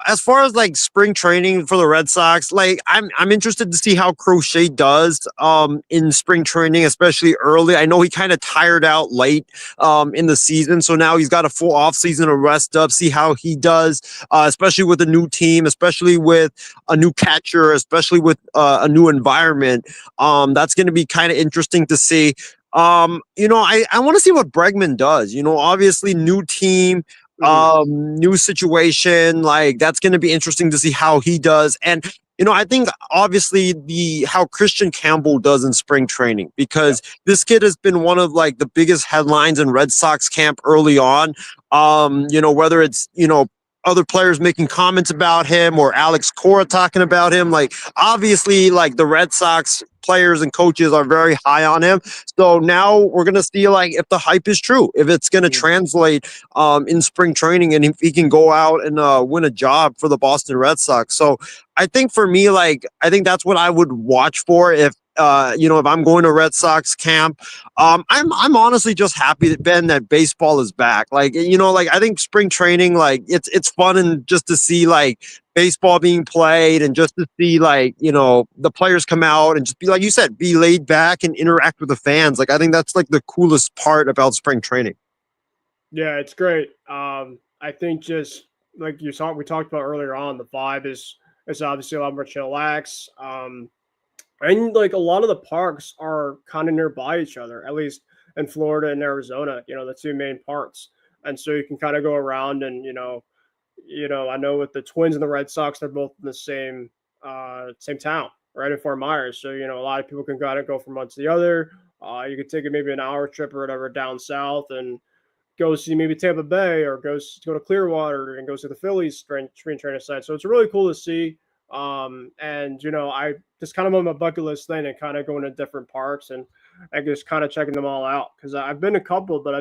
S2: as far as like spring training for the Red Sox, like I'm interested to see how Crochet does in spring training, especially early. I know he kind of tired out late in the season, so now he's got a full off season to rest up, see how he does, especially with a new team, especially with a new catcher, especially with a new environment. That's going to be kind of interesting to see. I want to see what Bregman does. Obviously new team, new situation, like that's going to be interesting to see how he does. And I think obviously how Christian Campbell does in spring training, because this kid has been one of like the biggest headlines in Red Sox camp early on. Whether it's other players making comments about him or Alex Cora talking about him, like obviously like the Red Sox players and coaches are very high on him. So now we're going to see like if the hype is true, if it's going to translate in spring training, and if he can go out and win a job for the Boston Red Sox. So I think for me, like, I think that's what I would watch for if I'm going to Red Sox camp. I'm honestly just happy that, Ben, that baseball is back. Like, I think spring training, like it's fun, and just to see like baseball being played, and just to see like, the players come out and just be, like you said, be laid back and interact with the fans. Like, I think that's like the coolest part about spring training.
S1: Yeah, it's great. I think just like we talked about earlier on, the vibe is It's obviously a lot more chillax. And like a lot of the parks are kind of nearby each other, at least in Florida and Arizona, the two main parks. And so you can kind of go around and, I know with the Twins and the Red Sox, they're both in the same town, right in Fort Myers. So, a lot of people can kind of go from one to the other. You could take maybe an hour trip or whatever down south and go see maybe Tampa Bay or go to Clearwater and go see the Phillies spring training site. So it's really cool to see. And I just kind of on my bucket list thing and kind of going to different parks and just kind of checking them all out because I've been a couple, but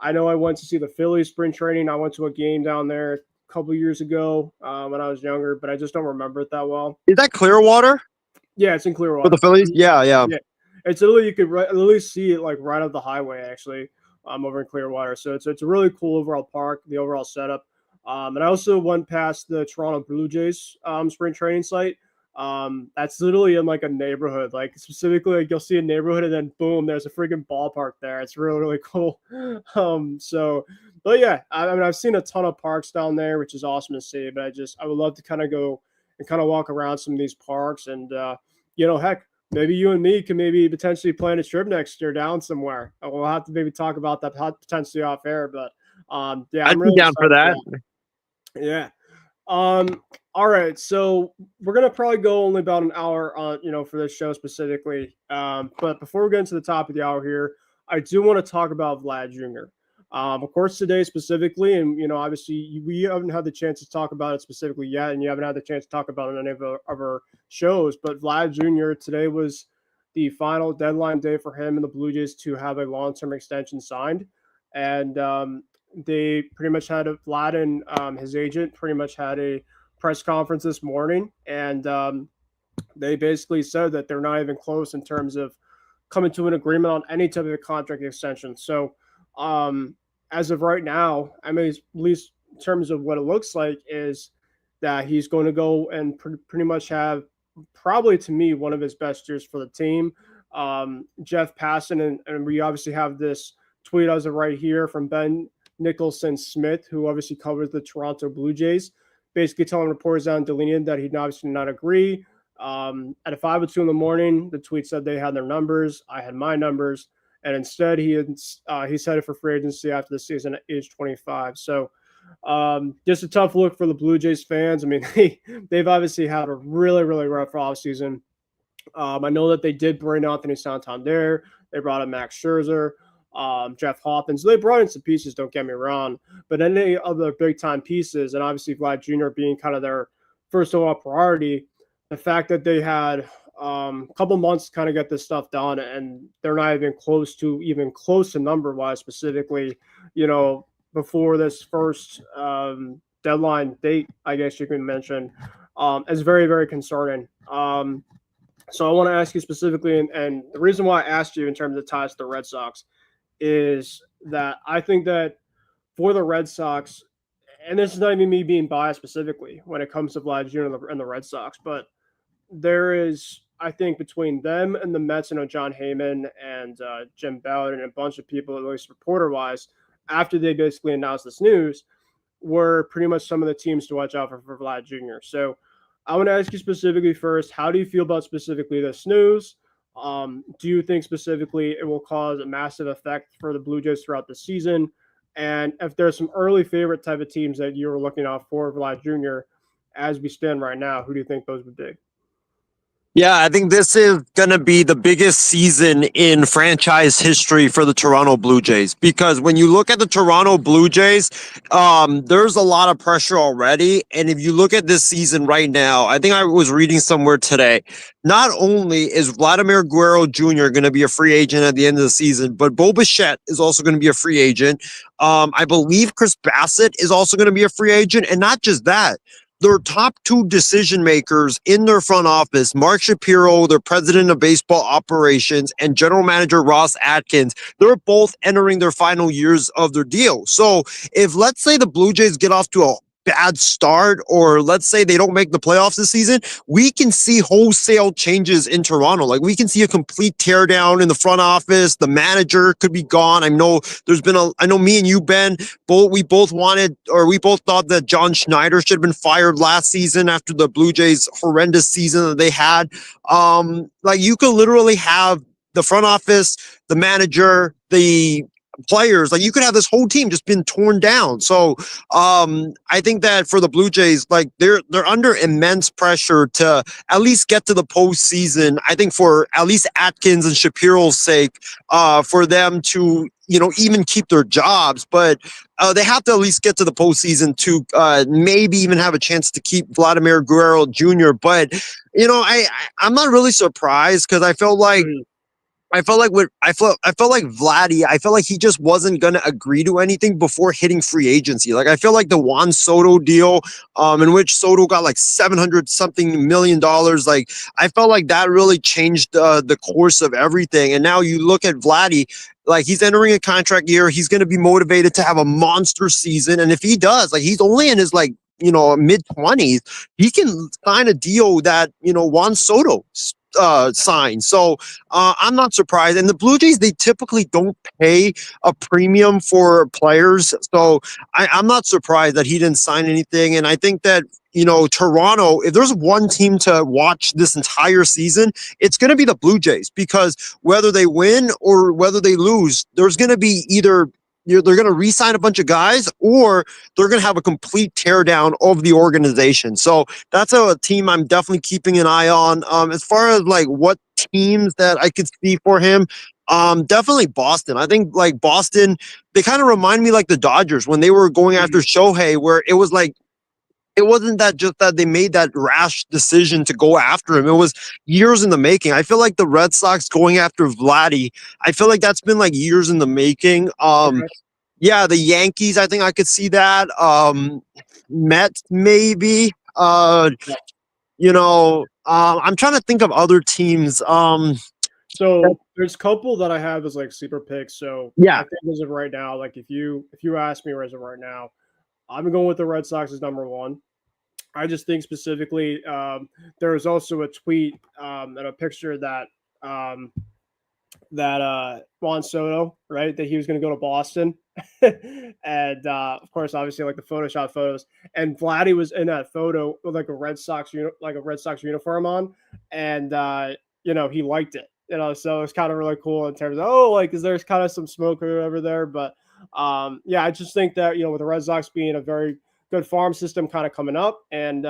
S1: I know I went to see the Phillies spring training. I went to a game down there a couple years ago when I was younger, but I just don't remember it that well.
S2: Is that Clearwater
S1: Yeah, it's in
S2: for
S1: Clearwater.
S2: the Phillies? Yeah, yeah.
S1: Yeah, it's literally you could literally see it like right up the highway actually, over in Clearwater. So it's a really cool overall park, the overall setup. And I also went past the Toronto Blue Jays spring training site. That's literally in like a neighborhood, like specifically like you'll see a neighborhood and then boom, there's a freaking ballpark there. It's really, really cool. But yeah, I mean, I've seen a ton of parks down there, which is awesome to see, but I would love to kind of go and kind of walk around some of these parks and, heck, maybe you and me can maybe potentially plan a trip next year down somewhere. We'll have to maybe talk about that potentially off air, but yeah,
S2: I'd
S1: I'm
S2: be
S1: really
S2: down for
S1: excited
S2: that.
S1: Yeah. All right. So we're gonna probably go only about an hour on, for this show specifically. But before we get into the top of the hour here, I do want to talk about Vlad Jr. Of course, today specifically, and obviously we haven't had the chance to talk about it specifically yet, and you haven't had the chance to talk about it on any of our shows. But Vlad Jr. today was the final deadline day for him and the Blue Jays to have a long-term extension signed, and they pretty much had Vlad and his agent pretty much had a press conference this morning, and they basically said that they're not even close in terms of coming to an agreement on any type of a contract extension. So, as of right now, I mean, at least in terms of what it looks like, is that he's going to go and pretty much have probably to me one of his best years for the team. Jeff Passan, and we obviously have this tweet as of right here from Ben Nicholson Smith, who obviously covers the Toronto Blue Jays, basically telling reporters on Delinean that he'd obviously not agree. At 5:02 in the morning, the tweet said they had their numbers. I had my numbers. And instead, he's headed for free agency after the season at age 25. So just a tough look for the Blue Jays fans. I mean, they've obviously had a really, really rough offseason. I know that they did bring Anthony Santander. They brought in Max Scherzer, Jeff Hoffman. So they brought in some pieces, don't get me wrong. But any other big-time pieces, and obviously Vlad Jr. being kind of their first overall priority, the fact that they had a couple months to kind of get this stuff done, and they're not even close to number-wise specifically, before this first deadline date, I guess you can mention, is very, very concerning. So I want to ask you specifically, and the reason why I asked you in terms of ties to the Red Sox is that I think that for the Red Sox, and this is not even me being biased specifically when it comes to Vlad Jr. and the Red Sox, but there is, I think, between them and the Mets, John Heyman and Jim Ballard and a bunch of people, at least reporter-wise, after they basically announced this news, were pretty much some of the teams to watch out for Vlad Jr. So I want to ask you specifically first, how do you feel about specifically this news? Do you think specifically it will cause a massive effect for the Blue Jays throughout the season? And if there's some early favorite type of teams that you're looking out for Vlad Jr. as we stand right now, who do you think those would be?
S2: Yeah, I think this is going to be the biggest season in franchise history for the Toronto Blue Jays, because when you look at the Toronto Blue Jays, there's a lot of pressure already. And if you look at this season right now, I think I was reading somewhere today, not only is Vladimir Guerrero Jr. going to be a free agent at the end of the season, but Bo Bichette is also going to be a free agent. I believe Chris Bassett is also going to be a free agent. And not just that, their top two decision makers in their front office, Mark Shapiro, their president of baseball operations, and general manager Ross Atkins, they're both entering their final years of their deal. So if, let's say, the Blue Jays get off to a bad start, or let's say they don't make the playoffs this season, we can see wholesale changes in Toronto. Like we can see a complete teardown in the front office. The manager could be gone. I know me and you, Ben, we both wanted, or we both thought that John Schneider should have been fired last season after the Blue Jays horrendous season that they had. Like you could literally have the front office, the manager, the players, like you could have this whole team just been torn down. So I think that for the Blue Jays, like they're under immense pressure to at least get to the postseason. I think for at least Atkins and Shapiro's sake, for them to even keep their jobs, but they have to at least get to the postseason to maybe even have a chance to keep Vladimir Guerrero Jr. But I'm not really surprised because I felt like Vladdy, I felt like he just wasn't gonna agree to anything before hitting free agency. Like I feel like the Juan Soto deal, in which Soto got like $700 something million, like I felt like that really changed the course of everything. And now you look at Vladdy, like he's entering a contract year, he's gonna be motivated to have a monster season, and if he does, like he's only in his mid-20s, he can sign a deal that Juan Soto sign. So I'm not surprised. And the Blue Jays, they typically don't pay a premium for players. So I'm not surprised that he didn't sign anything. And I think that, Toronto, if there's one team to watch this entire season, it's going to be the Blue Jays, because whether they win or whether they lose, there's going to be either they're going to re-sign a bunch of guys, or they're going to have a complete teardown of the organization. So that's a team I'm definitely keeping an eye on. As far as like what teams that I could see for him, definitely Boston. I think like Boston, they kind of remind me like the Dodgers when they were going after Shohei, where it was like, it wasn't that just that they made that rash decision to go after him. It was years in the making. I feel like the Red Sox going after Vladdy, I feel like that's been like years in the making. Yeah, the Yankees, I think I could see that. Mets, maybe. I'm trying to think of other teams.
S1: So there's a couple that I have as like sleeper picks. So
S2: Yeah.
S1: I think as of right now, like if you ask me as of right now, I'm going with the Red Sox as number one. I just think specifically, there was also a tweet and a picture that Juan Soto, right, that he was going to go to Boston, and of course, obviously, like the Photoshop photos, and Vladdy was in that photo with like a Red Sox uniform on, and he liked it, so it's kind of really cool in terms of because there's kind of some smoke or whatever there, but yeah, I just think that with the Red Sox being a very good farm system kind of coming up, and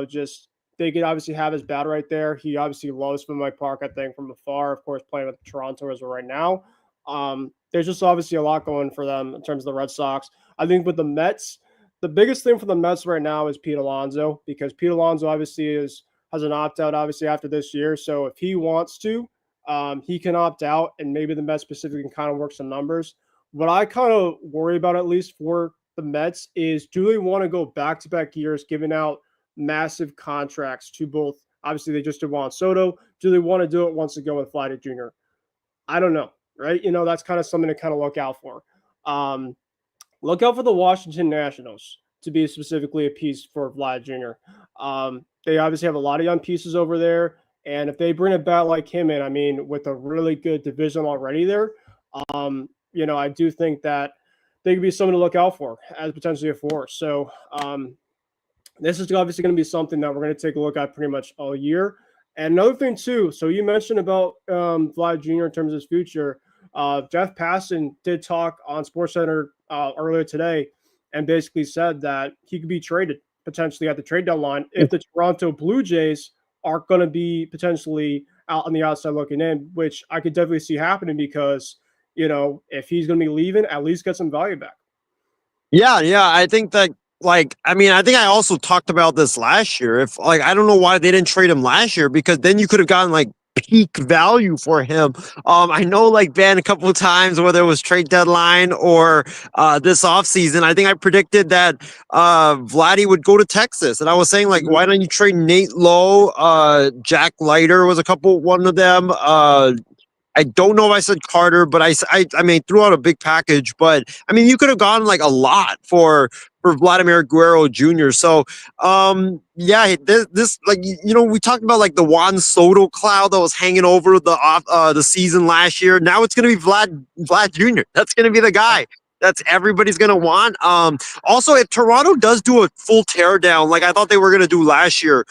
S1: just they could obviously have his bat right there. He obviously loves Fenway Park, I think, from afar. Of course, playing with Toronto as of right now. There's just obviously a lot going for them in terms of the Red Sox. I think with the Mets, the biggest thing for the Mets right now is Pete Alonso, because Pete Alonso obviously has an opt out obviously after this year. So if he wants to, he can opt out, and maybe the Mets specifically can kind of work some numbers. What I kind of worry about, at least for the Mets, is do they want to go back-to-back years giving out massive contracts to both? Obviously, they just did Juan Soto. Do they want to do it once again with Vladdy Jr.? I don't know, right? That's kind of something to kind of look out for. Look out for the Washington Nationals to be specifically a piece for Vlad Jr. They obviously have a lot of young pieces over there, and if they bring a bat like him in, I mean, with a really good division already there, I do think that they could be someone to look out for as potentially a force. So this is obviously going to be something that we're going to take a look at pretty much all year. And another thing too, so you mentioned about Vlad Jr. in terms of his future. Jeff Passan did talk on SportsCenter earlier today and basically said that he could be traded potentially at the trade deadline if the Toronto Blue Jays are going to be potentially out on the outside looking in, which I could definitely see happening because, if he's going to be leaving, at least get some value back.
S2: Yeah. I think that, I think I also talked about this last year. If I don't know why they didn't trade him last year, because then you could have gotten peak value for him. I know Ben a couple of times, whether it was trade deadline or this offseason, I think I predicted that Vladdy would go to Texas. And I was saying why don't you trade Nate Lowe? Jack Leiter was one of them. I don't know if I said Carter, but I threw out a big package. But I mean, you could have gotten a lot for for Vladimir Guerrero Jr. So yeah, this like we talked about like the Juan Soto cloud that was hanging over the season last year. Now it's gonna be Vlad Jr. That's gonna be the guy that's everybody's gonna want. Also, if Toronto does do a full teardown, like I thought they were gonna do last year,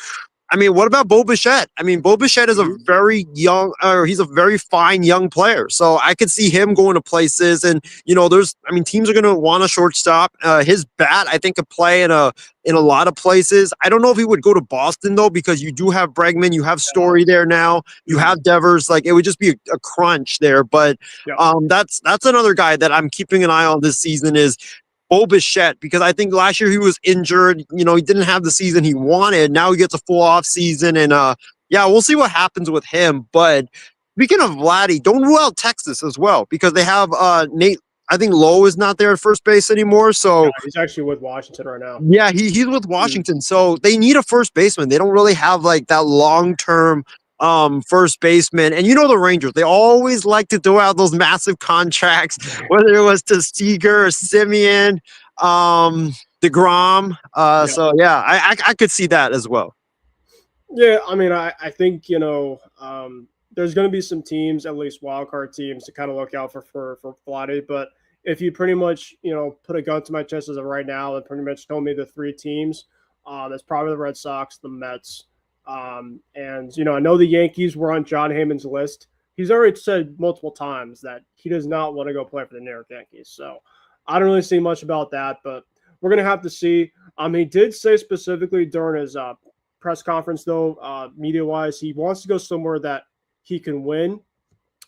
S2: I mean, what about Bo Bichette? I mean, Bo Bichette is a very young, or he's a very fine young player. So I could see him going to places, and teams are going to want a shortstop. His bat, I think, could play in a lot of places. I don't know if he would go to Boston though, because you do have Bregman, you have Story there now, you have Devers. Like it would just be a crunch there. But that's another guy that I'm keeping an eye on this season is Bo Bichette, because I think last year he was injured. He didn't have the season he wanted. Now he gets a full off season, and yeah, we'll see what happens with him. But speaking of Vladdy, don't rule out Texas as well, because they have Nate. I think Lowe is not there at first base anymore. So
S1: he's actually with Washington right now.
S2: Yeah, he's with Washington. So they need a first baseman. They don't really have like that long term first baseman. And the Rangers, they always like to throw out those massive contracts, whether it was to Seager or Simeon, DeGrom. So yeah, I could see that as well.
S1: Yeah, I mean, I think there's going to be some teams, at least wildcard teams, to kind of look out for Vladdy. But if you pretty much put a gun to my chest as of right now and pretty much told me the three teams, that's probably the Red Sox, the Mets. And I know the Yankees were on John Heyman's list. He's already said multiple times that he does not want to go play for the New York Yankees. So I don't really see much about that, but we're gonna have to see. He did say specifically during his press conference, though, media-wise, he wants to go somewhere that he can win.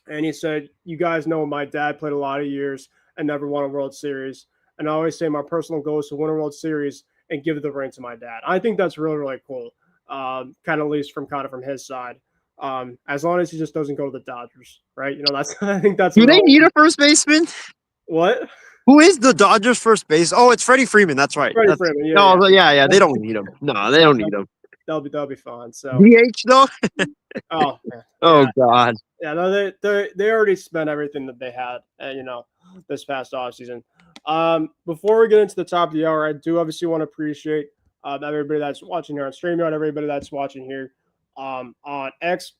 S1: And he said, "You guys know my dad played a lot of years and never won a World Series, and I always say my personal goal is to win a World Series and give the ring to my dad." I think that's really, really cool. Kind of at least from his side. As long as he just doesn't go to the Dodgers, right? That's I think that's.
S2: Do they need a first baseman?
S1: What?
S2: Who is the Dodgers first base? Oh, it's Freddie Freeman. That's right.
S1: Freeman.
S2: Yeah. They don't need him. No, they don't need him.
S1: That'll be fine. So
S2: DH though.
S1: Oh. Man.
S2: Oh God.
S1: Yeah. No, they already spent everything that they had. This past offseason. Before we get into the top of the hour, I do obviously want to appreciate everybody that's watching here on StreamYard, everybody that's watching here on X.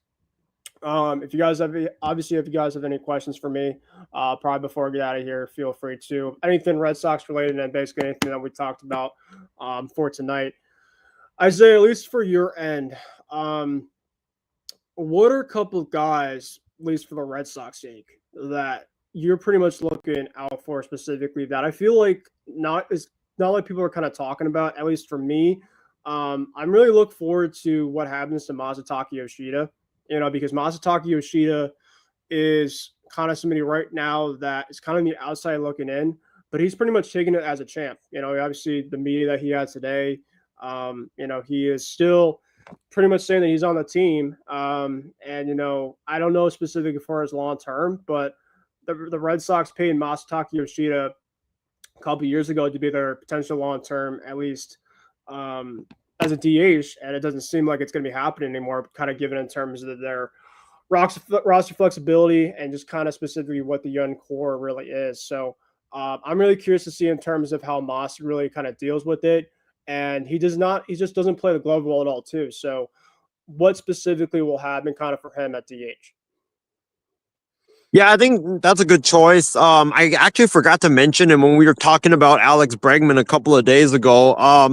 S1: If you guys have any questions for me, probably before I get out of here, feel free to. Anything Red Sox related and basically anything that we talked about for tonight. Isaiah, at least for your end, what are a couple of guys, at least for the Red Sox sake, that you're pretty much looking out for specifically that I feel like not like people are kind of talking about, at least for me. I'm really looking forward to what happens to Masataka Yoshida, because Masataka Yoshida is kind of somebody right now that is kind of on the outside looking in, but he's pretty much taking it as a champ. Obviously the media that he had today, he is still pretty much saying that he's on the team. And, I don't know specifically for his long term, but the Red Sox paid Masataka Yoshida a couple of years ago to be their potential long-term, at least as a DH, and it doesn't seem like it's going to be happening anymore, kind of given in terms of their roster flexibility and just kind of specifically what the young core really is. So I'm really curious to see in terms of how Moss really kind of deals with it. And he just doesn't play the glove well at all too. So what specifically will happen kind of for him at DH?
S2: Yeah, I think that's a good choice. I actually forgot to mention him when we were talking about Alex Bregman a couple of days ago. I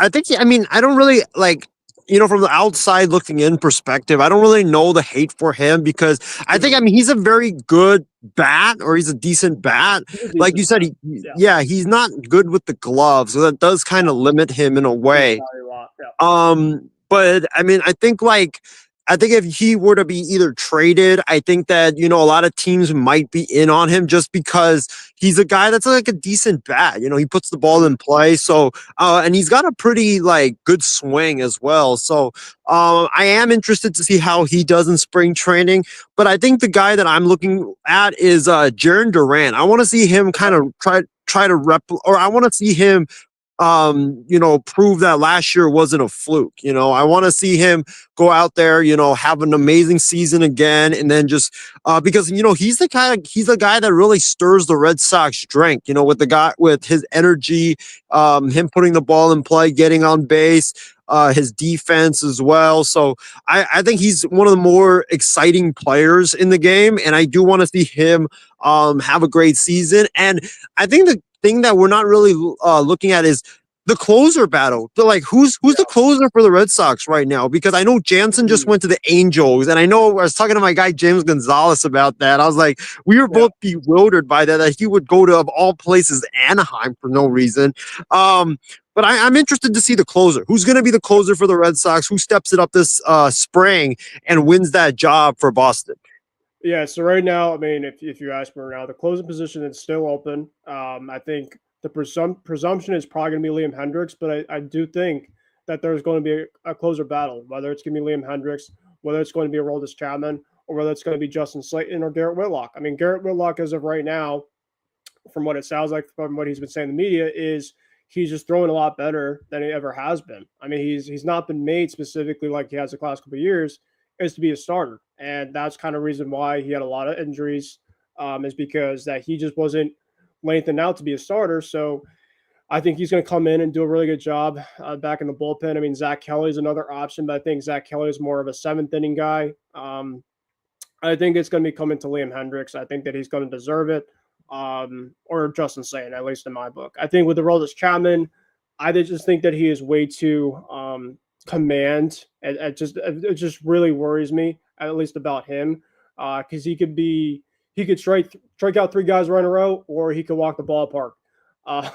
S2: think, I don't really like, from the outside looking in perspective, I don't really know the hate for him because I think, he's a very good bat, or he's a decent bat. Like you said, he's not good with the gloves, so that does kind of limit him in a way. But I think if he were to be either traded, I think that, a lot of teams might be in on him just because he's a guy that's like a decent bat. He puts the ball in play. So, and he's got a pretty good swing as well. So, I am interested to see how he does in spring training. But I think the guy that I'm looking at is Jarren Duran. I want to see him kind of try to I want to see him prove that last year wasn't a fluke. I want to see him go out there, have an amazing season again, and then just because he's the guy that really stirs the Red Sox drink. With the guy with his energy, him putting the ball in play, getting on base. His defense as well. So I think he's one of the more exciting players in the game, and I do want to see him have a great season. And I think the thing that we're not really looking at is the closer battle. Like who's the closer for the Red Sox right now? Because I know Jansen just went to the Angels, and I know I was talking to my guy James Gonzalez about that. I was like, we were both bewildered by that he would go to, of all places, Anaheim for no reason. But I'm interested to see the closer. Who's going to be the closer for the Red Sox? Who steps it up this spring and wins that job for Boston?
S1: Yeah, so right now, I mean, if you ask me right now, the closing position is still open. I think the presumption is probably going to be Liam Hendricks, but I do think that there's going to be a closer battle, whether it's going to be Liam Hendricks, whether it's going to be Aroldis Chapman, or whether it's going to be Justin Slayton or Garrett Whitlock. I mean, Garrett Whitlock, as of right now, from what it sounds like, from what he's been saying in the media, is he's just throwing a lot better than he ever has been. I mean, he's not been made specifically like he has the last couple of years, is to be a starter, and that's kind of reason why he had a lot of injuries. Is because that he just wasn't lengthened out to be a starter. So I think he's going to come in and do a really good job back in the bullpen. I mean, Zach Kelly is another option, but I think Zach Kelly is more of a seventh inning guy. I think it's going to be coming to Liam Hendricks. I think that he's going to deserve it, or Justin Slayton, at least in my book. I think with the Aroldis Chapman, I just think that he is way too command. It just really worries me, at least about him, because he could strike out three guys right in a row, or he could walk the ballpark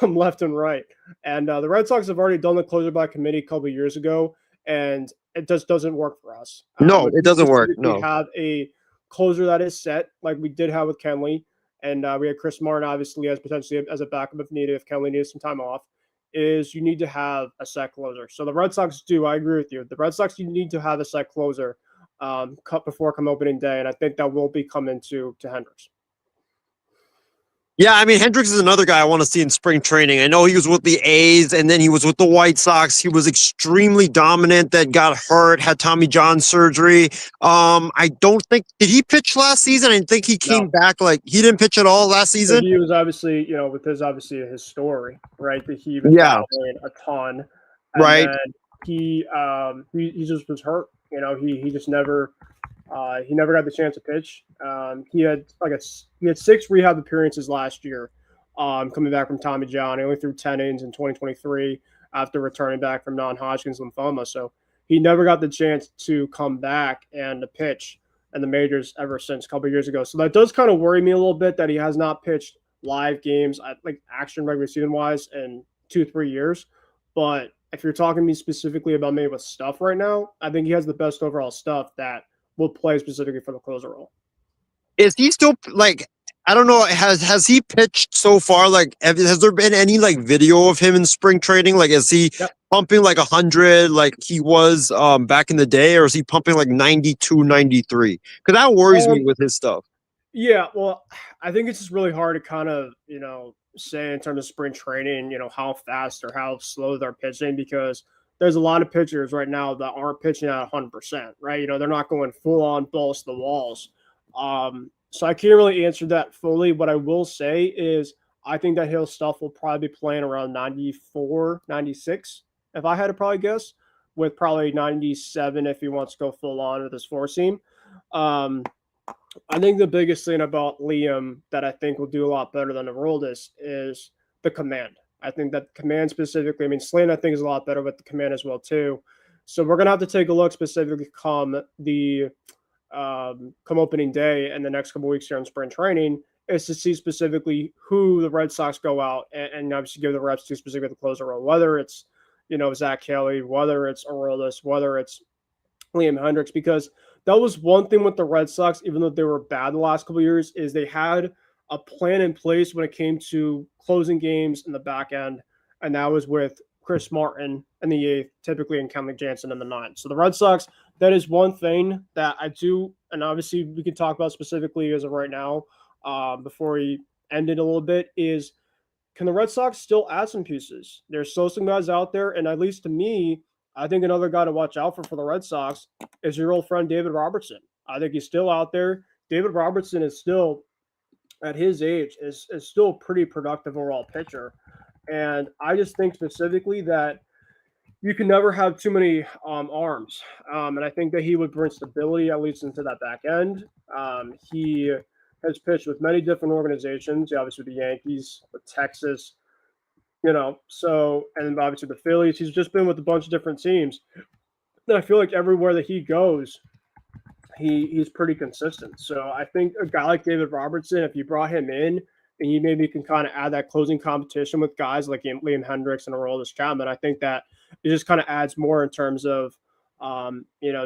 S1: left and right. And the Red Sox have already done the closer by committee a couple of years ago, and it just doesn't work for us.
S2: No, it doesn't work.
S1: We
S2: No.
S1: have a closer that is set, like we did have with Kenley, and we had Chris Martin obviously as potentially as a backup if needed, if Kenley needed some time off. Is you need to have a set closer. So the Red Sox do. I agree with you. The Red Sox, you need to have a set closer cut before come opening day, and I think that will be coming to Hendricks.
S2: Yeah, I mean, Hendricks is another guy I want to see in spring training. I know he was with the A's and then he was with the White Sox. He was extremely dominant, that got hurt, had Tommy John surgery. I don't think, did he pitch last season? I think he came back, like he didn't pitch at all last season.
S1: So he was obviously, with his story, right? That he was battling a ton. And
S2: right.
S1: He just was hurt. He just never he never got the chance to pitch. He had 6 rehab appearances last year, coming back from Tommy John. He only threw 10 innings in 2023 after returning back from non-Hodgkin's lymphoma. So he never got the chance to come back and to pitch in the majors ever since a couple of years ago. So that does kind of worry me a little bit that he has not pitched live games, like action regular season wise, in 2-3 years. But if you're talking to me specifically about maybe with stuff right now, I think he has the best overall stuff that will play specifically for the closer role.
S2: Is he still I don't know, has he pitched so far? Like, has there been any video of him in spring training? Like, is he pumping 100 like he was back in the day, or is he pumping 92, 93? Because that worries me with his stuff.
S1: Yeah, well, I think it's just really hard to kind of say in terms of spring training, how fast or how slow they're pitching, because there's a lot of pitchers right now that aren't pitching at 100%, right? They're not going full on balls to the walls. So I can't really answer that fully. What I will say is I think that his stuff will probably be playing around 94, 96, if I had to probably guess, with probably 97 if he wants to go full on with his four seam. I think the biggest thing about Liam that I think will do a lot better than Aroldis is the command. I think that command specifically, I mean, Slayton I think is a lot better with the command as well too. So we're going to have to take a look specifically come opening day and the next couple of weeks here in spring training, is to see specifically who the Red Sox go out and obviously give the reps to specifically the closer role, whether it's, Zach Kelly, whether it's Aroldis, whether it's Liam Hendricks, because that was one thing with the Red Sox, even though they were bad the last couple of years, is they had a plan in place when it came to closing games in the back end, and that was with Chris Martin in the 8th, typically, and Kenley Jansen in the 9th. So the Red Sox, that is one thing that I do, and obviously we can talk about specifically as of right now, before we end it a little bit, is can the Red Sox still add some pieces? There's still some guys out there, and at least to me, I think another guy to watch out for the Red Sox is your old friend David Robertson. I think he's still out there. David Robertson is still at his age is still a pretty productive overall pitcher. And I just think specifically that you can never have too many arms. And I think that he would bring stability at least into that back end. He has pitched with many different organizations, obviously the Yankees, with Texas, so and obviously the Phillies. He's just been with a bunch of different teams. And I feel like everywhere that he goes, he's pretty consistent. So I think a guy like David Robertson, if you brought him in and you maybe can kind of add that closing competition with guys like Liam Hendricks and Aroldis Chapman, I think that it just kind of adds more in terms of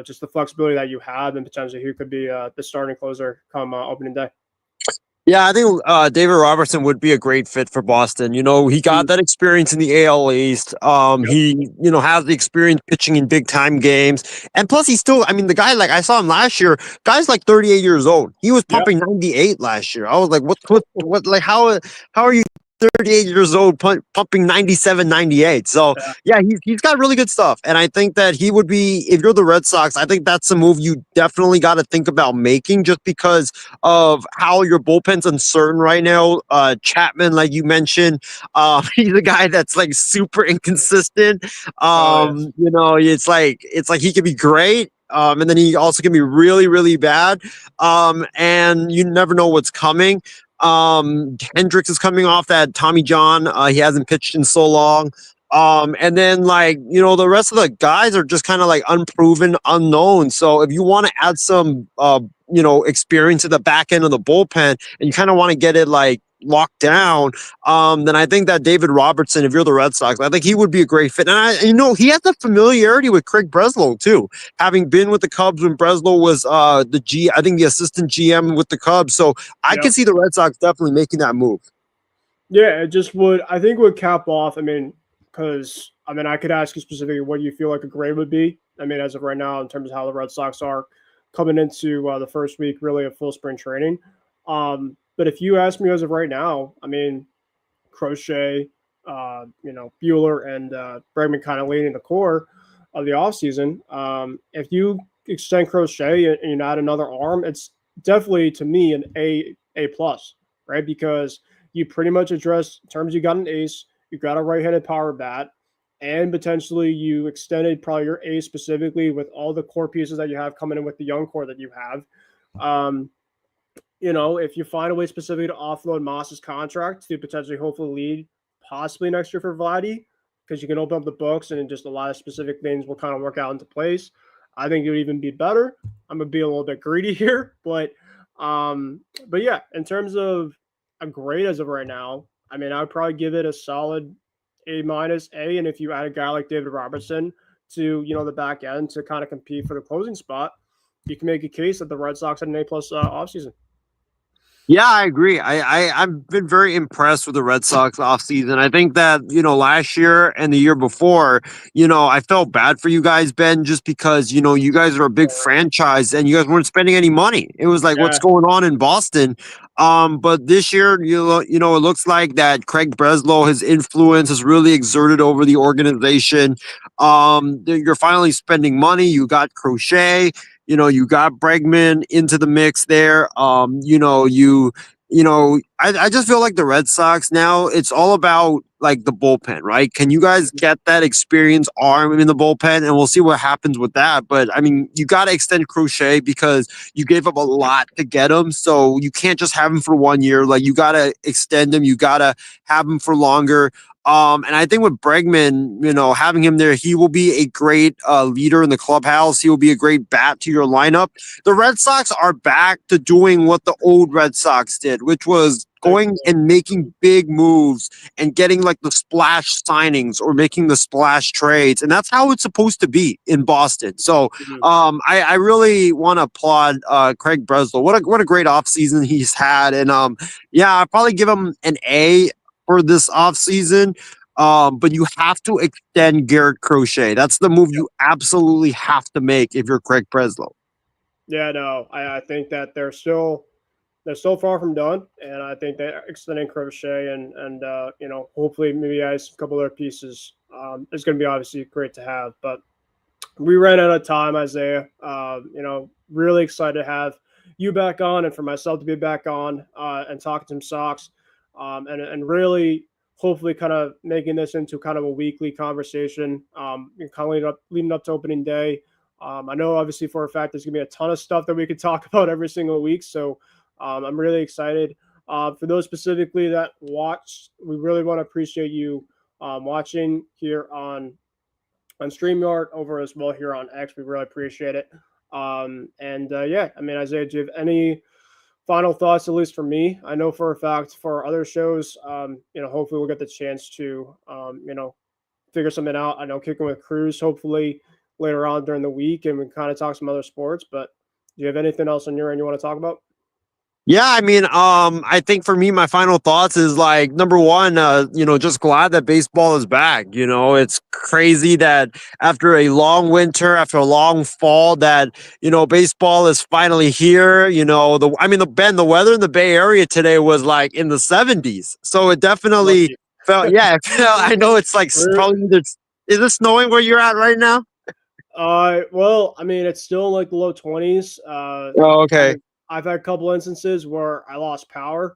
S1: just the flexibility that you have and potentially who could be the starting closer come opening day.
S2: Yeah, I think David Robertson would be a great fit for Boston. He got that experience in the AL East.
S1: Yep.
S2: He, has the experience pitching in big time games. And plus he's still, I mean, the guy, like I saw him last year, guy's like 38 years old. He was
S1: Yep.
S2: pumping 98 last year. I was like, what, like, how are you 38 years old pumping 97, 98? So yeah, he's got really good stuff. And I think that he would be, if you're the Red Sox, I think that's a move you definitely got to think about making, just because of how your bullpen's uncertain right now. Chapman, like you mentioned, he's a guy that's like super inconsistent. It's like he could be great. And then he also can be really, really bad. And you never know what's coming. Hendricks is coming off that Tommy John. He hasn't pitched in so long. And then the rest of the guys are just kind of like unproven, unknown. So if you want to add some experience at the back end of the bullpen and you kind of want to get it like locked down, then I think that David Robertson, if you're the Red Sox, I think he would be a great fit. And he has the familiarity with Craig Breslow too, having been with the Cubs when Breslow was the assistant GM with the Cubs. So I can see the Red Sox definitely making that move.
S1: Yeah, it just would. I think would cap off. Because I could ask you specifically what you feel like a grade would be. As of right now, in terms of how the Red Sox are coming into the first week, really of full spring training. But if you ask me as of right now, Crochet, Bueller, and Bregman kind of leading the core of the offseason. If you extend Crochet and you add another arm, it's definitely to me an A plus, right? Because you pretty much address in terms you got an ace, you got a right-handed power bat, and potentially you extended probably your ace specifically with all the core pieces that you have coming in with the young core that you have. If you find a way specifically to offload Moss's contract to potentially hopefully lead possibly next year for Vladdy, because you can open up the books and just a lot of specific things will kind of work out into place. I think it would even be better. I'm gonna be a little bit greedy here, but yeah, in terms of a grade as of right now, I would probably give it a solid A minus A. And if you add a guy like David Robertson to the back end to kind of compete for the closing spot, you can make a case that the Red Sox had an A plus offseason.
S2: Yeah, I agree. I've been very impressed with the Red Sox offseason. I think that, last year and the year before, I felt bad for you guys, Ben, just because, you guys are a big franchise and you guys weren't spending any money. It was like, what's going on in Boston? But this year, it looks like that Craig Breslow, his influence has really exerted over the organization. You're finally spending money. You got Crochet. You got Bregman into the mix there. I just feel like the Red Sox now, it's all about like the bullpen, right? Can you guys get that experienced arm in the bullpen? And we'll see what happens with that. But you got to extend Crochet because you gave up a lot to get him. So you can't just have him for 1 year. Like you got to extend him. You got to have him for longer. And I think with Bregman, having him there, he will be a great leader in the clubhouse. He will be a great bat to your lineup. The Red Sox are back to doing what the old Red Sox did, which was going and making big moves and getting like the splash signings or making the splash trades. And that's how it's supposed to be in Boston. So I really want to applaud Craig Breslow. What a great offseason he's had. And I'll probably give him an A for this offseason. But you have to extend Garrett Crochet. That's the move you absolutely have to make if you're Craig Breslow.
S1: Yeah, no, I think that there's still they're so far from done, and I think that extending Crochet and hopefully maybe add a couple other pieces is going to be obviously great to have. But we ran out of time, Isaiah. Really excited to have you back on, and for myself to be back on and talking some Sox, and really hopefully kind of making this into kind of a weekly conversation, kind of leading up to opening day. I know obviously for a fact there's gonna be a ton of stuff that we could talk about every single week, so I'm really excited. For those specifically that watch, we really want to appreciate you watching here on StreamYard, over as well here on X. We really appreciate it. Yeah, I mean, Isaiah, do you have any final thoughts, at least for me? I know for a fact for other shows, hopefully we'll get the chance to, figure something out. I know Kicking with Cruz, hopefully later on during the week, and we kind of talk some other sports. But do you have anything else on your end you want to talk about?
S2: Yeah, I mean, I think for me, my final thoughts is like number one, just glad that baseball is back. It's crazy that after a long winter, after a long fall, that baseball is finally here. The weather in the Bay Area today was like in the 70s, so it definitely
S1: Lucky.
S2: felt. Yeah, it felt, I know it's like probably either. Is it snowing where you're at right now?
S1: Well, I mean, it's still in like the low 20s.
S2: Oh, okay.
S1: I've had a couple instances where I lost power,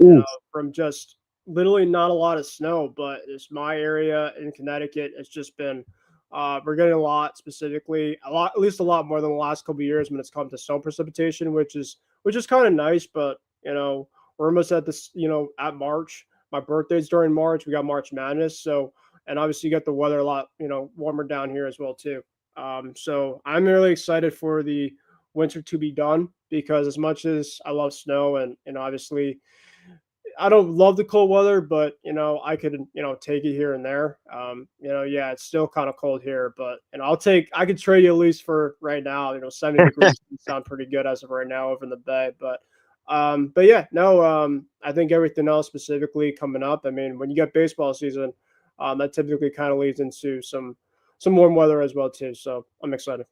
S2: Ooh.
S1: from just literally not a lot of snow, but it's my area in Connecticut. It's just been, we're getting a lot, specifically a lot, at least a lot more than the last couple of years when it's come to snow precipitation, which is kind of nice. But we're almost at this, at March. My birthday's during March. We got March Madness, so and obviously you got the weather a lot, warmer down here as well too. So I'm really excited for the winter to be done, because as much as I love snow and obviously I don't love the cold weather, but I could take it here and there. Yeah, it's still kind of cold here, but I could trade you at least for right now. 70 degrees would sound pretty good as of right now over in the Bay, but yeah, no, I think everything else specifically coming up. I mean, when you get baseball season, that typically kind of leads into some warm weather as well too. So I'm excited.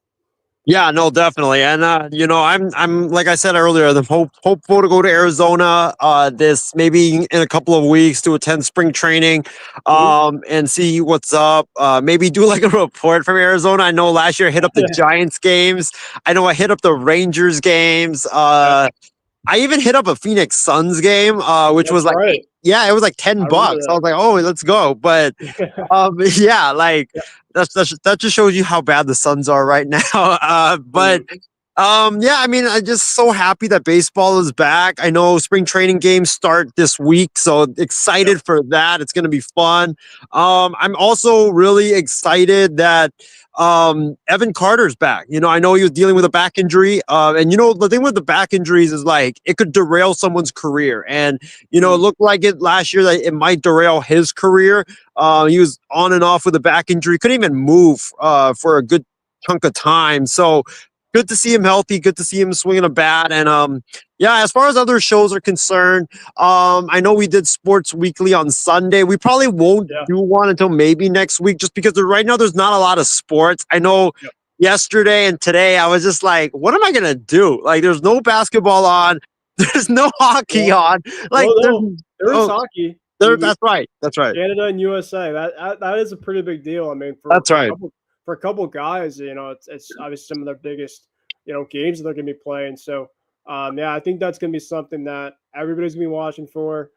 S2: Yeah, no, definitely, and I'm like I said earlier, the hopeful to go to Arizona, this maybe in a couple of weeks to attend spring training,
S1: Mhm.
S2: and see what's up. Maybe do like a report from Arizona. I know last year I hit up the Giants games. I know I hit up the Rangers games.
S1: Yep,
S2: I even hit up a Phoenix Suns game, which
S1: that's
S2: was like,
S1: right.
S2: yeah, it was like
S1: I
S2: ten
S1: remember
S2: bucks. I was like, oh, let's go. But
S1: that.
S2: yeah, like
S1: Yeah.
S2: that just shows you how bad the Suns are right now. But
S1: Mhm.
S2: yeah, I mean, I'm just so happy that baseball is back. I know spring training games start this week, so
S1: Yep.
S2: excited for that. It's going to be fun. I'm also really excited that Evan Carter's back. I know he was dealing with a back injury, and the thing with the back injuries is like it could derail someone's career, and it
S1: Mhm.
S2: looked like it last year that it might derail his career. He was on and off with a back injury, couldn't even move for a good chunk of time. So good to see him healthy. Good to see him swinging a bat. And yeah, as far as other shows are concerned, I know we did Sports Weekly on Sunday. We probably won't
S1: Yeah.
S2: do one until maybe next week, just because right now there's not a lot of sports. I know
S1: Yep.
S2: yesterday and today I was just like, what am I gonna do? Like, there's no basketball on. There's no hockey
S1: Well,
S2: on. Like,
S1: well, no, there is
S2: oh,
S1: hockey.
S2: there. That's right. That's right.
S1: Canada and USA. That is a pretty big deal. I mean, for
S2: That's right.
S1: a couple guys, it's obviously some of their biggest games that they're gonna be playing. So yeah, I think that's gonna be something that everybody's gonna be watching for.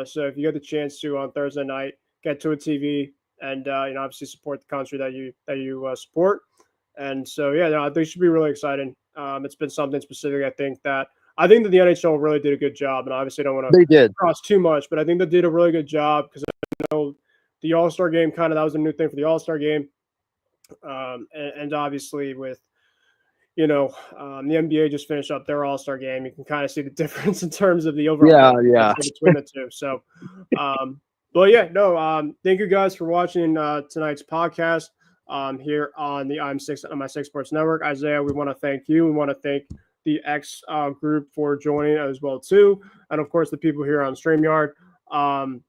S1: So if you get the chance to on Thursday night, get to a TV and obviously support the country that you support. And so yeah, no, I think it should be really exciting. It's been something specific. I think that the NHL really did a good job, and obviously don't want to
S2: They did.
S1: cross too much, but I think they did a really good job because I know the All Star game kind of that was a new thing for the All Star game, and obviously with the NBA just finished up their All Star game, you can kind of see the difference in terms of the overall
S2: Yeah, yeah.
S1: between the two. So, but yeah, no, thank you guys for watching tonight's podcast here on the on my Six Sports Network. Isaiah, we want to thank you. We want to thank the X group for joining as well too, and of course the people here on StreamYard. Um,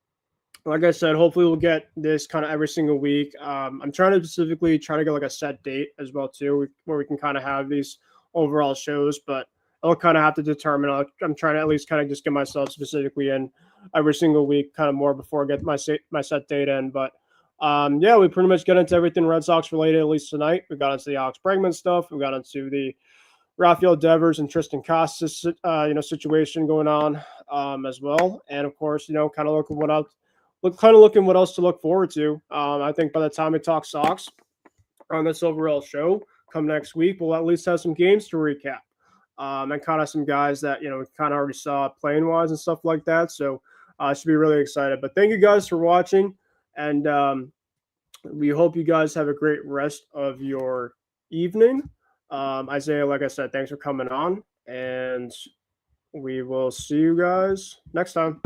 S1: like I said, hopefully we'll get this kind of every single week. I'm trying to specifically try to get like a set date as well too, where we can kind of have these overall shows. But I'll kind of have to determine. I'm trying to at least kind of just get myself specifically in every single week, kind of more before I get my set date in. But yeah, we pretty much got into everything Red Sox related, at least tonight. We got into the Alex Bregman stuff. We got into the Rafael Devers and Tristan Costas, situation going on as well. And of course, kind of looking what else to look forward to. I think by the time we talk Sox on this overall show come next week, we'll at least have some games to recap. And kind of some guys that we kind of already saw playing wise and stuff like that. So I should be really excited. But thank you guys for watching, and we hope you guys have a great rest of your evening. Isaiah, like I said, thanks for coming on, and we will see you guys next time.